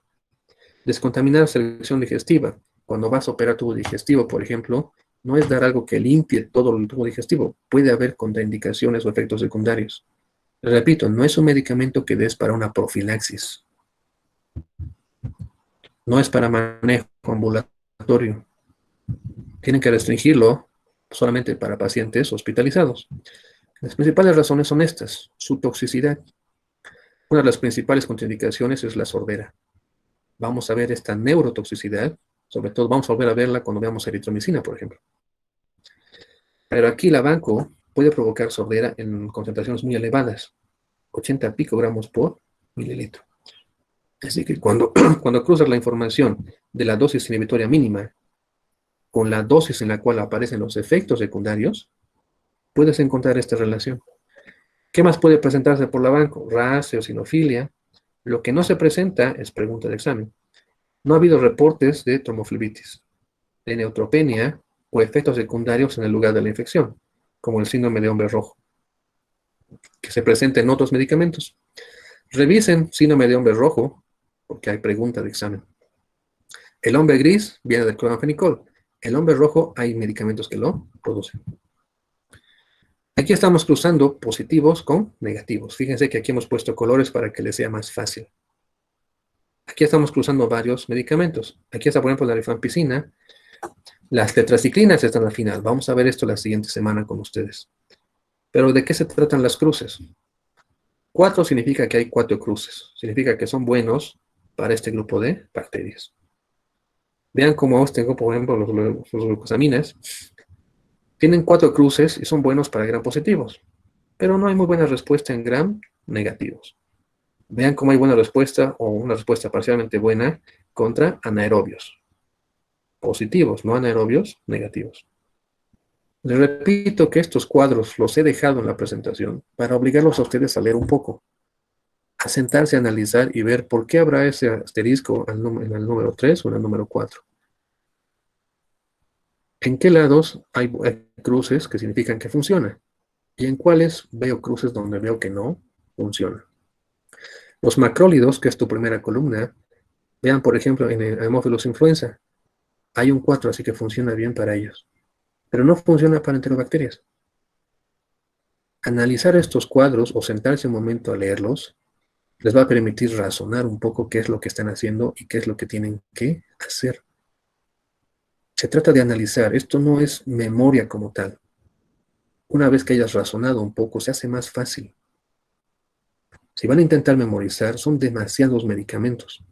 Descontaminar selección digestiva. Cuando vas a operar tubo digestivo, por ejemplo, no es dar algo que limpie todo el tubo digestivo. Puede haber contraindicaciones o efectos secundarios. Repito, no es un medicamento que des para una profilaxis. No es para manejo ambulatorio. Tienen que restringirlo solamente para pacientes hospitalizados. Las principales razones son estas: su toxicidad. Una de las principales contraindicaciones es la sordera. Vamos a ver esta neurotoxicidad, sobre todo vamos a volver a verla cuando veamos eritromicina, por ejemplo. Pero aquí la banco puede provocar sordera en concentraciones muy elevadas, 80 picogramos por mililitro. Así que cuando cruzas la información de la dosis inhibitoria mínima con la dosis en la cual aparecen los efectos secundarios, puedes encontrar esta relación. ¿Qué más puede presentarse por la banco? RAS, eosinofilia. Lo que no se presenta es pregunta de examen. No ha habido reportes de tromboflebitis, de neutropenia o efectos secundarios en el lugar de la infección, como el síndrome de hombre rojo, que se presenta en otros medicamentos. Revisen síndrome de hombre rojo, porque hay pregunta de examen. El hombre gris viene del cloranfenicol. El hombre rojo hay medicamentos que lo producen. Aquí estamos cruzando positivos con negativos. Fíjense que aquí hemos puesto colores para que les sea más fácil. Aquí estamos cruzando varios medicamentos. Aquí está, por ejemplo, la rifampicina. Las tetraciclinas están al final. Vamos a ver esto la siguiente semana con ustedes. Pero ¿de qué se tratan las cruces? 4 significa que hay 4 cruces. Significa que son buenos para este grupo de bacterias. Vean cómo tengo, por ejemplo, los glucosaminas. Tienen 4 cruces y son buenos para gram positivos. Pero no hay muy buena respuesta en gram negativos. Vean cómo hay buena respuesta o una respuesta parcialmente buena contra anaerobios. Positivos, no anaerobios, negativos. Les repito que estos cuadros los he dejado en la presentación para obligarlos a ustedes a leer un poco, a sentarse a analizar y ver por qué habrá ese asterisco en el número 3 o en el número 4. ¿En qué lados hay cruces que significan que funciona? ¿Y en cuáles veo cruces donde veo que no funciona? Los macrólidos, que es tu primera columna, vean, por ejemplo, en el Haemophilus influenza, hay un 4, así que funciona bien para ellos. Pero no funciona para enterobacterias. Analizar estos cuadros o sentarse un momento a leerlos les va a permitir razonar un poco qué es lo que están haciendo y qué es lo que tienen que hacer. Se trata de analizar, esto no es memoria como tal. Una vez que hayas razonado un poco, se hace más fácil. Si van a intentar memorizar, son demasiados medicamentos.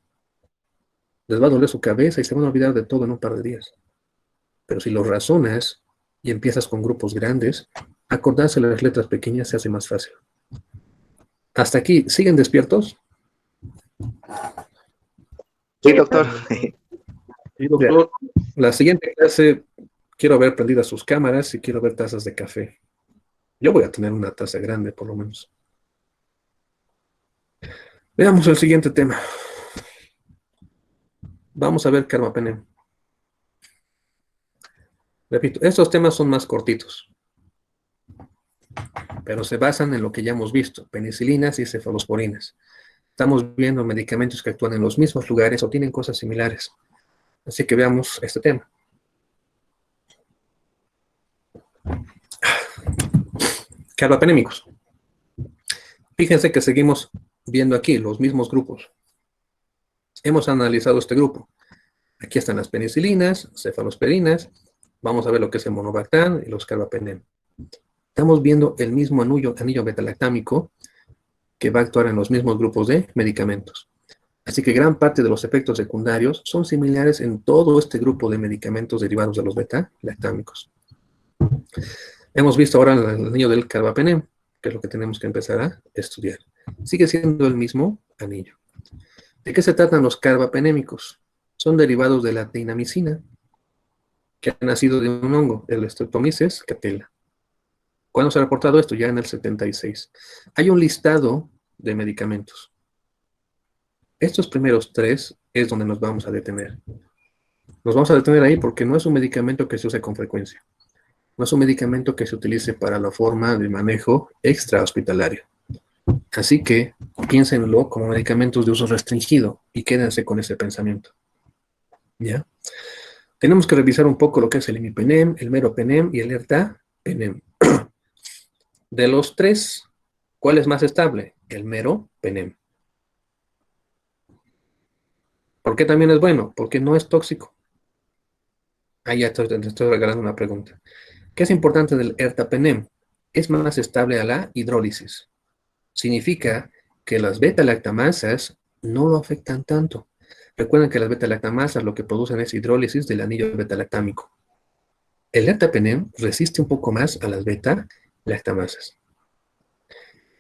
Les va a doler su cabeza y se van a olvidar de todo en un par de días. Pero si lo razonas y empiezas con grupos grandes, acordarse las letras pequeñas se hace más fácil. Hasta aquí, ¿siguen despiertos? Sí, doctor. Sí, doctor. La siguiente clase, quiero ver prendidas sus cámaras y quiero ver tazas de café. Yo voy a tener una taza grande, por lo menos. Veamos el siguiente tema. Vamos a ver carbapenem. Repito, estos temas son más cortitos, pero se basan en lo que ya hemos visto, penicilinas y cefalosporinas. Estamos viendo medicamentos que actúan en los mismos lugares o tienen cosas similares. Así que veamos este tema. Carbapenémicos. Fíjense que seguimos viendo aquí los mismos grupos. Hemos analizado este grupo. Aquí están las penicilinas, cefalosporinas. Vamos a ver lo que es el monobactam y los carbapenem. Estamos viendo el mismo anillo betalactámico que va a actuar en los mismos grupos de medicamentos. Así que gran parte de los efectos secundarios son similares en todo este grupo de medicamentos derivados de los beta-lactámicos. Hemos visto ahora el anillo del carbapenem, que es lo que tenemos que empezar a estudiar. Sigue siendo el mismo anillo. ¿De qué se tratan los carbapenémicos? Son derivados de la dinamicina, que ha nacido de un hongo, el Streptomyces catela. ¿Cuándo se ha reportado esto? Ya en el 76. Hay un listado de medicamentos. Estos primeros tres es donde nos vamos a detener. Nos vamos a detener ahí porque no es un medicamento que se use con frecuencia. No es un medicamento que se utilice para la forma de manejo extrahospitalario. Así que piénsenlo como medicamentos de uso restringido y quédense con ese pensamiento. ¿Ya? Tenemos que revisar un poco lo que es el imipenem, el meropenem y el ertapenem. De los tres, ¿cuál es más estable? El meropenem. ¿Por qué también es bueno? Porque no es tóxico. Ahí ya te estoy regalando una pregunta. ¿Qué es importante del ertapenem? Es más estable a la hidrólisis. Significa que las beta-lactamasas no lo afectan tanto. Recuerden que las beta-lactamasas lo que producen es hidrólisis del anillo beta-lactámico. El ertapenem resiste un poco más a las beta-lactamasas.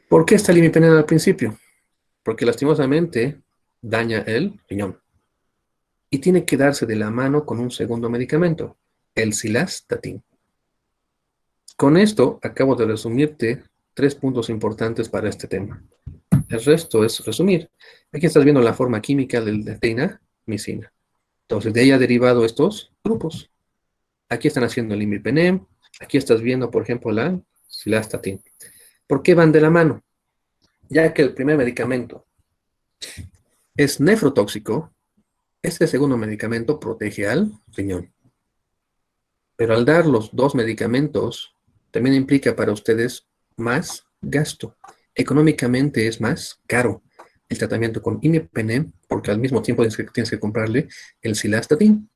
¿Por qué está el imipenem al principio? Porque lastimosamente daña el riñón. Y tiene que darse de la mano con un segundo medicamento, el cilastatin. Con esto acabo de resumirte 3 puntos importantes para este tema. El resto es resumir. Aquí estás viendo la forma química del de dinamicina. Entonces, de ahí ha derivado estos grupos. Aquí están haciendo el imipenem. Aquí estás viendo, por ejemplo, la cilastatin. ¿Por qué van de la mano? Ya que el primer medicamento es nefrotóxico, este segundo medicamento protege al riñón. Pero al dar los dos medicamentos, también implica para ustedes más gasto. Económicamente es más caro el tratamiento con imipenem, porque al mismo tiempo tienes que comprarle el cilastatin.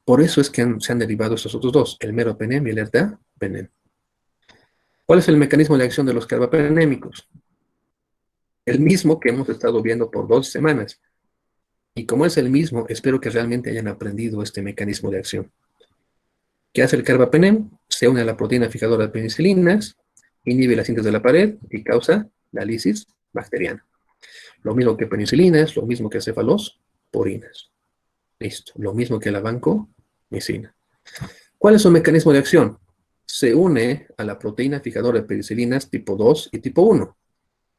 Por eso es que se han derivado estos otros dos, el meropenem y el ertapenem. ¿Cuál es el mecanismo de acción de los carbapenémicos? El mismo que hemos estado viendo por 2 semanas. Y como es el mismo, espero que realmente hayan aprendido este mecanismo de acción. ¿Qué hace el carbapenem? Se une a la proteína fijadora de penicilinas, inhibe la síntesis de la pared y causa la lisis bacteriana. Lo mismo que penicilinas, lo mismo que cefalosporinas. Listo. Lo mismo que la vancomicina. ¿Cuál es su mecanismo de acción? Se une a la proteína fijadora de penicilinas tipo 2 y tipo 1.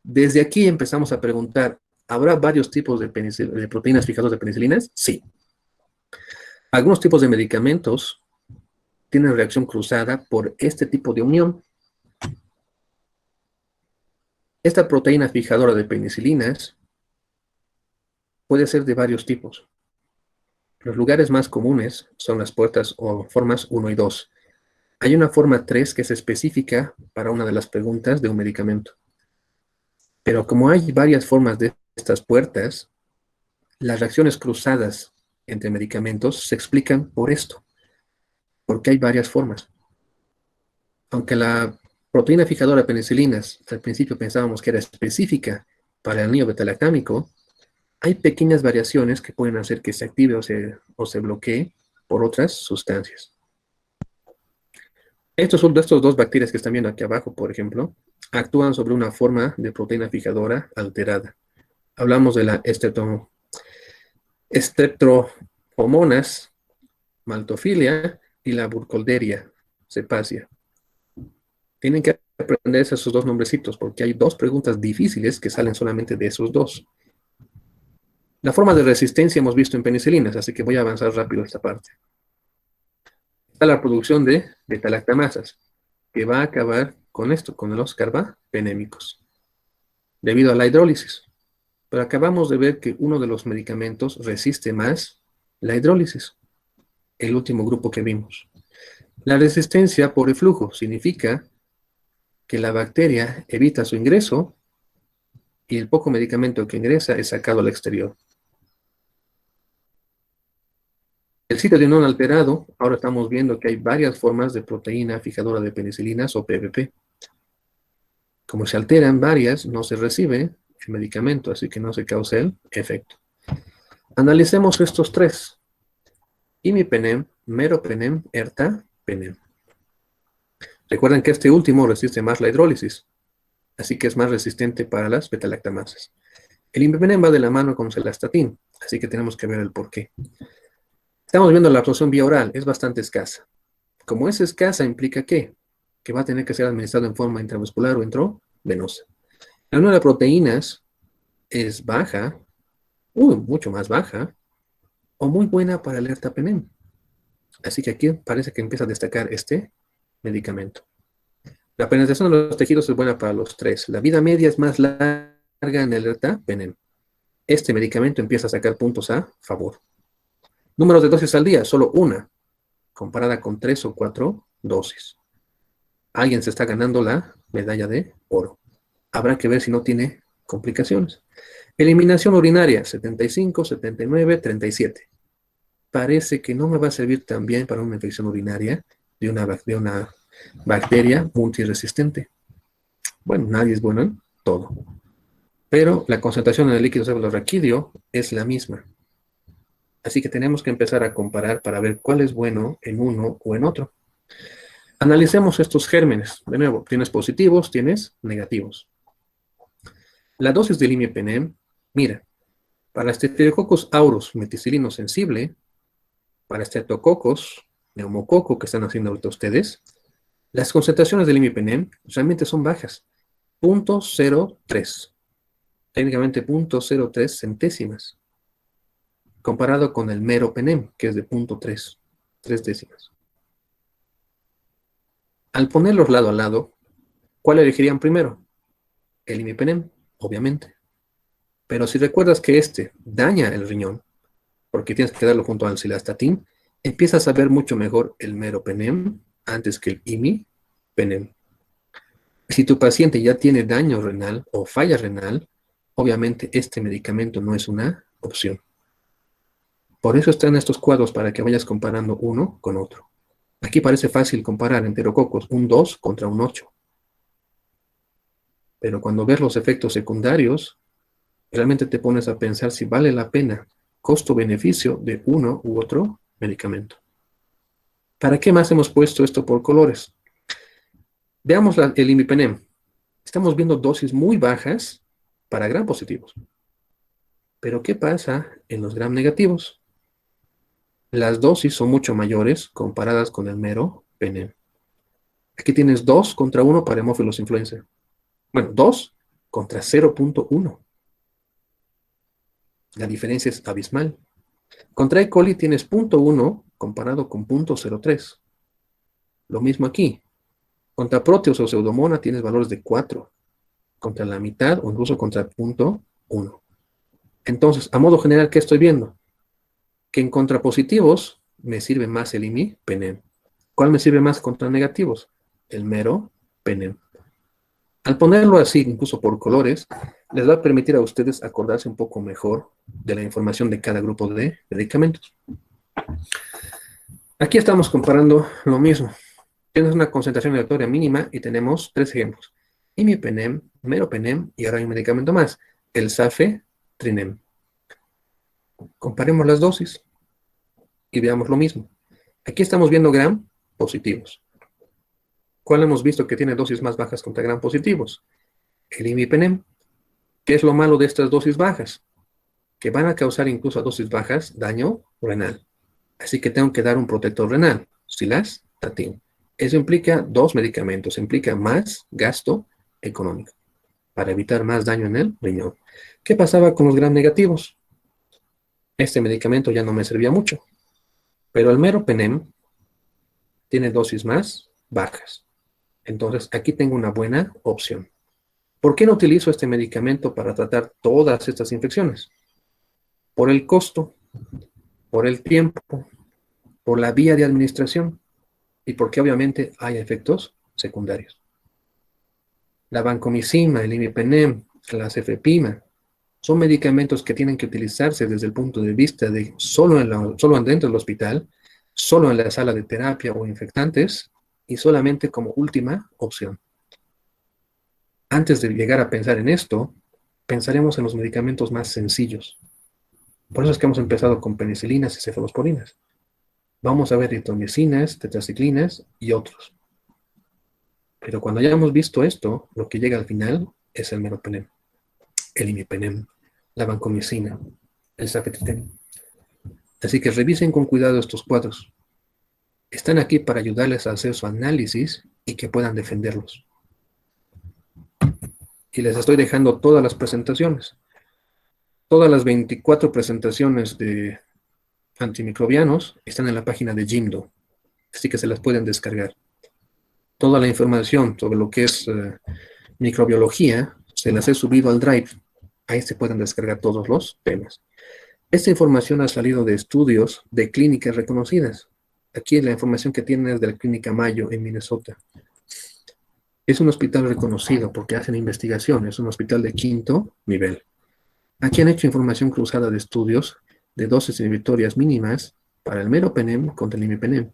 Desde aquí empezamos a preguntar, ¿habrá varios tipos de proteínas fijadoras de penicilinas? Sí. Algunos tipos de medicamentos tienen reacción cruzada por este tipo de unión. Esta proteína fijadora de penicilinas puede ser de varios tipos. Los lugares más comunes son las puertas o formas 1 y 2. Hay una forma 3 que es específica para una de las preguntas de un medicamento. Pero como hay varias formas de estas puertas, las reacciones cruzadas entre medicamentos se explican por esto, porque hay varias formas. Aunque la proteína fijadora de penicilinas, al principio pensábamos que era específica para el anillo betalactámico, hay pequeñas variaciones que pueden hacer que se active o se bloquee por otras sustancias. Estos dos bacterias que están viendo aquí abajo, por ejemplo, actúan sobre una forma de proteína fijadora alterada. Hablamos de la Streptocomonas maltophilia y la Burkholderia cepacia. Tienen que aprender esos dos nombrecitos porque hay 2 preguntas difíciles que salen solamente de esos 2. La forma de resistencia hemos visto en penicilinas, así que voy a avanzar rápido esta parte. Está la producción de beta-lactamasas, que va a acabar con esto, con los carbapenémicos, debido a la hidrólisis. Pero acabamos de ver que uno de los medicamentos resiste más la hidrólisis, el último grupo que vimos. La resistencia por eflujo significa que la bacteria evita su ingreso y el poco medicamento que ingresa es sacado al exterior. El sitio de unión alterado, ahora estamos viendo que hay varias formas de proteína fijadora de penicilinas o PPP. Como se alteran varias, no se recibe el medicamento, así que no se causa el efecto. Analicemos estos 3. Imipenem, meropenem, ertapenem. Recuerden que este último resiste más la hidrólisis, así que es más resistente para las betalactamasas. El imipenem va de la mano con celastatin, así que tenemos que ver el porqué. Estamos viendo la absorción vía oral, es bastante escasa. Como es escasa, implica que va a tener que ser administrado en forma intravascular o intravenosa. La unión de proteínas es baja, mucho más baja, o muy buena para el ertapenem. Así que aquí parece que empieza a destacar este medicamento. La penetración de los tejidos es buena para los tres. La vida media es más larga en el ertapenem. Este medicamento empieza a sacar puntos a favor. Números de dosis al día, solo una, comparada con 3 o 4 dosis. Alguien se está ganando la medalla de oro. Habrá que ver si no tiene complicaciones. Eliminación urinaria, 75, 79, 37. Parece que no me va a servir tan bien para una infección urinaria de una bacteria multiresistente. Bueno, nadie es bueno en todo. Pero la concentración en el líquido cefalorraquídeo es la misma. Así que tenemos que empezar a comparar para ver cuál es bueno en uno o en otro. Analicemos estos gérmenes. De nuevo, tienes positivos, tienes negativos. La dosis del imipenem, mira, para Staphylococcus aureus meticilino sensible, para Streptococcus, neumococo que están haciendo ahorita ustedes, las concentraciones del imipenem realmente son bajas. 0.03. Técnicamente 0.03 centésimas. Comparado con el meropenem, que es de 0.3, 3 décimas. Al ponerlos lado a lado, ¿cuál elegirían primero? El imipenem, obviamente. Pero si recuerdas que este daña el riñón, porque tienes que darlo junto al cilastatin, empiezas a ver mucho mejor el meropenem antes que el imipenem. Si tu paciente ya tiene daño renal o falla renal, obviamente este medicamento no es una opción. Por eso están estos cuadros para que vayas comparando uno con otro. Aquí parece fácil comparar enterococos, un 2 contra un 8. Pero cuando ves los efectos secundarios, realmente te pones a pensar si vale la pena costo-beneficio de uno u otro medicamento. ¿Para qué más hemos puesto esto por colores? Veamos el imipenem. Estamos viendo dosis muy bajas para gram positivos. Pero ¿qué pasa en los gram negativos? Las dosis son mucho mayores comparadas con el meropenem. Aquí tienes 2 contra 1 para hemófilos influenza. Bueno, 2 contra 0.1. La diferencia es abismal. Contra E. coli tienes 0.1 comparado con 0.03. Lo mismo aquí. Contra Proteus o Pseudomonas tienes valores de 4. Contra la mitad o incluso contra 0.1. Entonces, a modo general, ¿qué estoy viendo? Que en contrapositivos me sirve más el imipenem. ¿Cuál me sirve más contra negativos? El meropenem. Al ponerlo así, incluso por colores, les va a permitir a ustedes acordarse un poco mejor de la información de cada grupo de medicamentos. Aquí estamos comparando lo mismo. Tienes una concentración aleatoria mínima y tenemos 3 ejemplos. Imipenem, meropenem y ahora hay un medicamento más, el safetrinem. Comparemos las dosis y veamos lo mismo. Aquí estamos viendo gram positivos. ¿Cuál hemos visto que tiene dosis más bajas contra gram positivos? El imipenem. ¿Qué es lo malo de estas dosis bajas? Que van a causar incluso a dosis bajas daño renal. Así que tengo que dar un protector renal, cilastatin. Eso implica 2 medicamentos, implica más gasto económico para evitar más daño en el riñón. ¿Qué pasaba con los gram negativos? Este medicamento ya no me servía mucho, pero el meropenem tiene dosis más bajas. Entonces, aquí tengo una buena opción. ¿Por qué no utilizo este medicamento para tratar todas estas infecciones? Por el costo, por el tiempo, por la vía de administración y porque obviamente hay efectos secundarios. La vancomicina, el imipenem, la cefepima, son medicamentos que tienen que utilizarse desde el punto de vista de solo dentro del hospital, solo en la sala de terapia o infectantes y solamente como última opción. Antes de llegar a pensar en esto, pensaremos en los medicamentos más sencillos. Por eso es que hemos empezado con penicilinas y cefalosporinas. Vamos a ver eritromicinas, tetraciclinas y otros. Pero cuando hayamos visto esto, lo que llega al final es el meropenem, el imipenem, la vancomicina, el safetetem. Así que revisen con cuidado estos cuadros. Están aquí para ayudarles a hacer su análisis y que puedan defenderlos. Y les estoy dejando todas las presentaciones. Todas las 24 presentaciones de antimicrobianos están en la página de Jimdo, así que se las pueden descargar. Toda la información sobre lo que es microbiología se las he subido al Drive. Ahí se pueden descargar todos los temas. Esta información ha salido de estudios de clínicas reconocidas. Aquí la información que tienen es de la Clínica Mayo en Minnesota. Es un hospital reconocido porque hacen investigación. Es un hospital de 5º nivel. Aquí han hecho información cruzada de estudios de dosis inhibitorias mínimas para el meropenem contra el imipenem.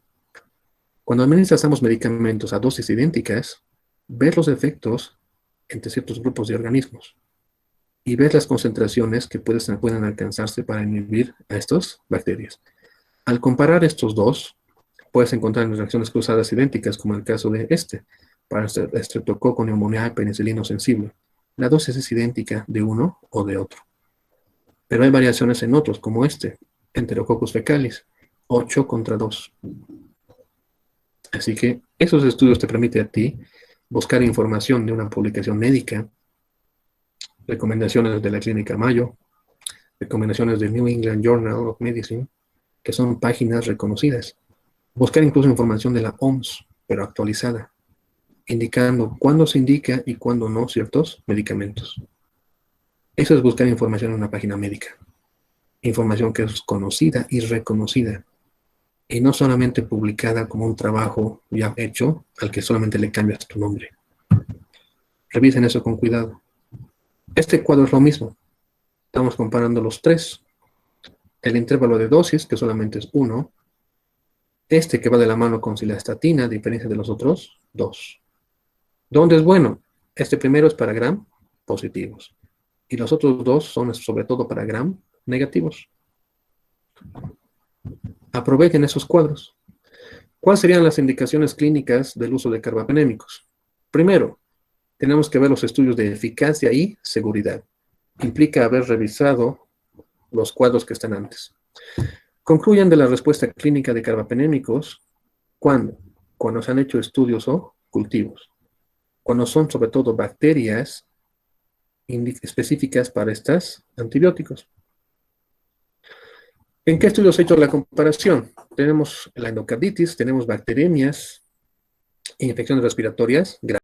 Cuando administramos medicamentos a dosis idénticas, ver los efectos entre ciertos grupos de organismos y ver las concentraciones que pueden alcanzarse para inhibir a estas bacterias. Al comparar estos dos, puedes encontrar reacciones cruzadas idénticas, como el caso de para Streptococcus pneumoniae penicilino sensible. La dosis es idéntica de uno o de otro. Pero hay variaciones en otros, como Enterococcus fecalis, 8 contra 2. Así que esos estudios te permiten a ti buscar información de una publicación médica, recomendaciones de la Clínica Mayo, recomendaciones del New England Journal of Medicine, que son páginas reconocidas. Buscar incluso información de la OMS, pero actualizada, indicando cuándo se indica y cuándo no ciertos medicamentos. Eso es buscar información en una página médica. Información que es conocida y reconocida. Y no solamente publicada como un trabajo ya hecho al que solamente le cambias tu nombre. Revisen eso con cuidado. Este cuadro es lo mismo. Estamos comparando los tres. El intervalo de dosis, que solamente es 1. Que va de la mano con cilastatina, a diferencia de los otros 2. ¿Dónde es bueno? Este primero es para gram positivos. Y los otros dos son sobre todo para gram negativos. Aprovechen esos cuadros. ¿Cuáles serían las indicaciones clínicas del uso de carbapenémicos? Primero, tenemos que ver los estudios de eficacia y seguridad. Implica haber revisado los cuadros que están antes. Concluyan de la respuesta clínica de carbapenémicos cuando se han hecho estudios o cultivos. Cuando son sobre todo bacterias específicas para estos antibióticos. ¿En qué estudios he hecho la comparación? Tenemos la endocarditis, tenemos bacteriemias, infecciones respiratorias graves.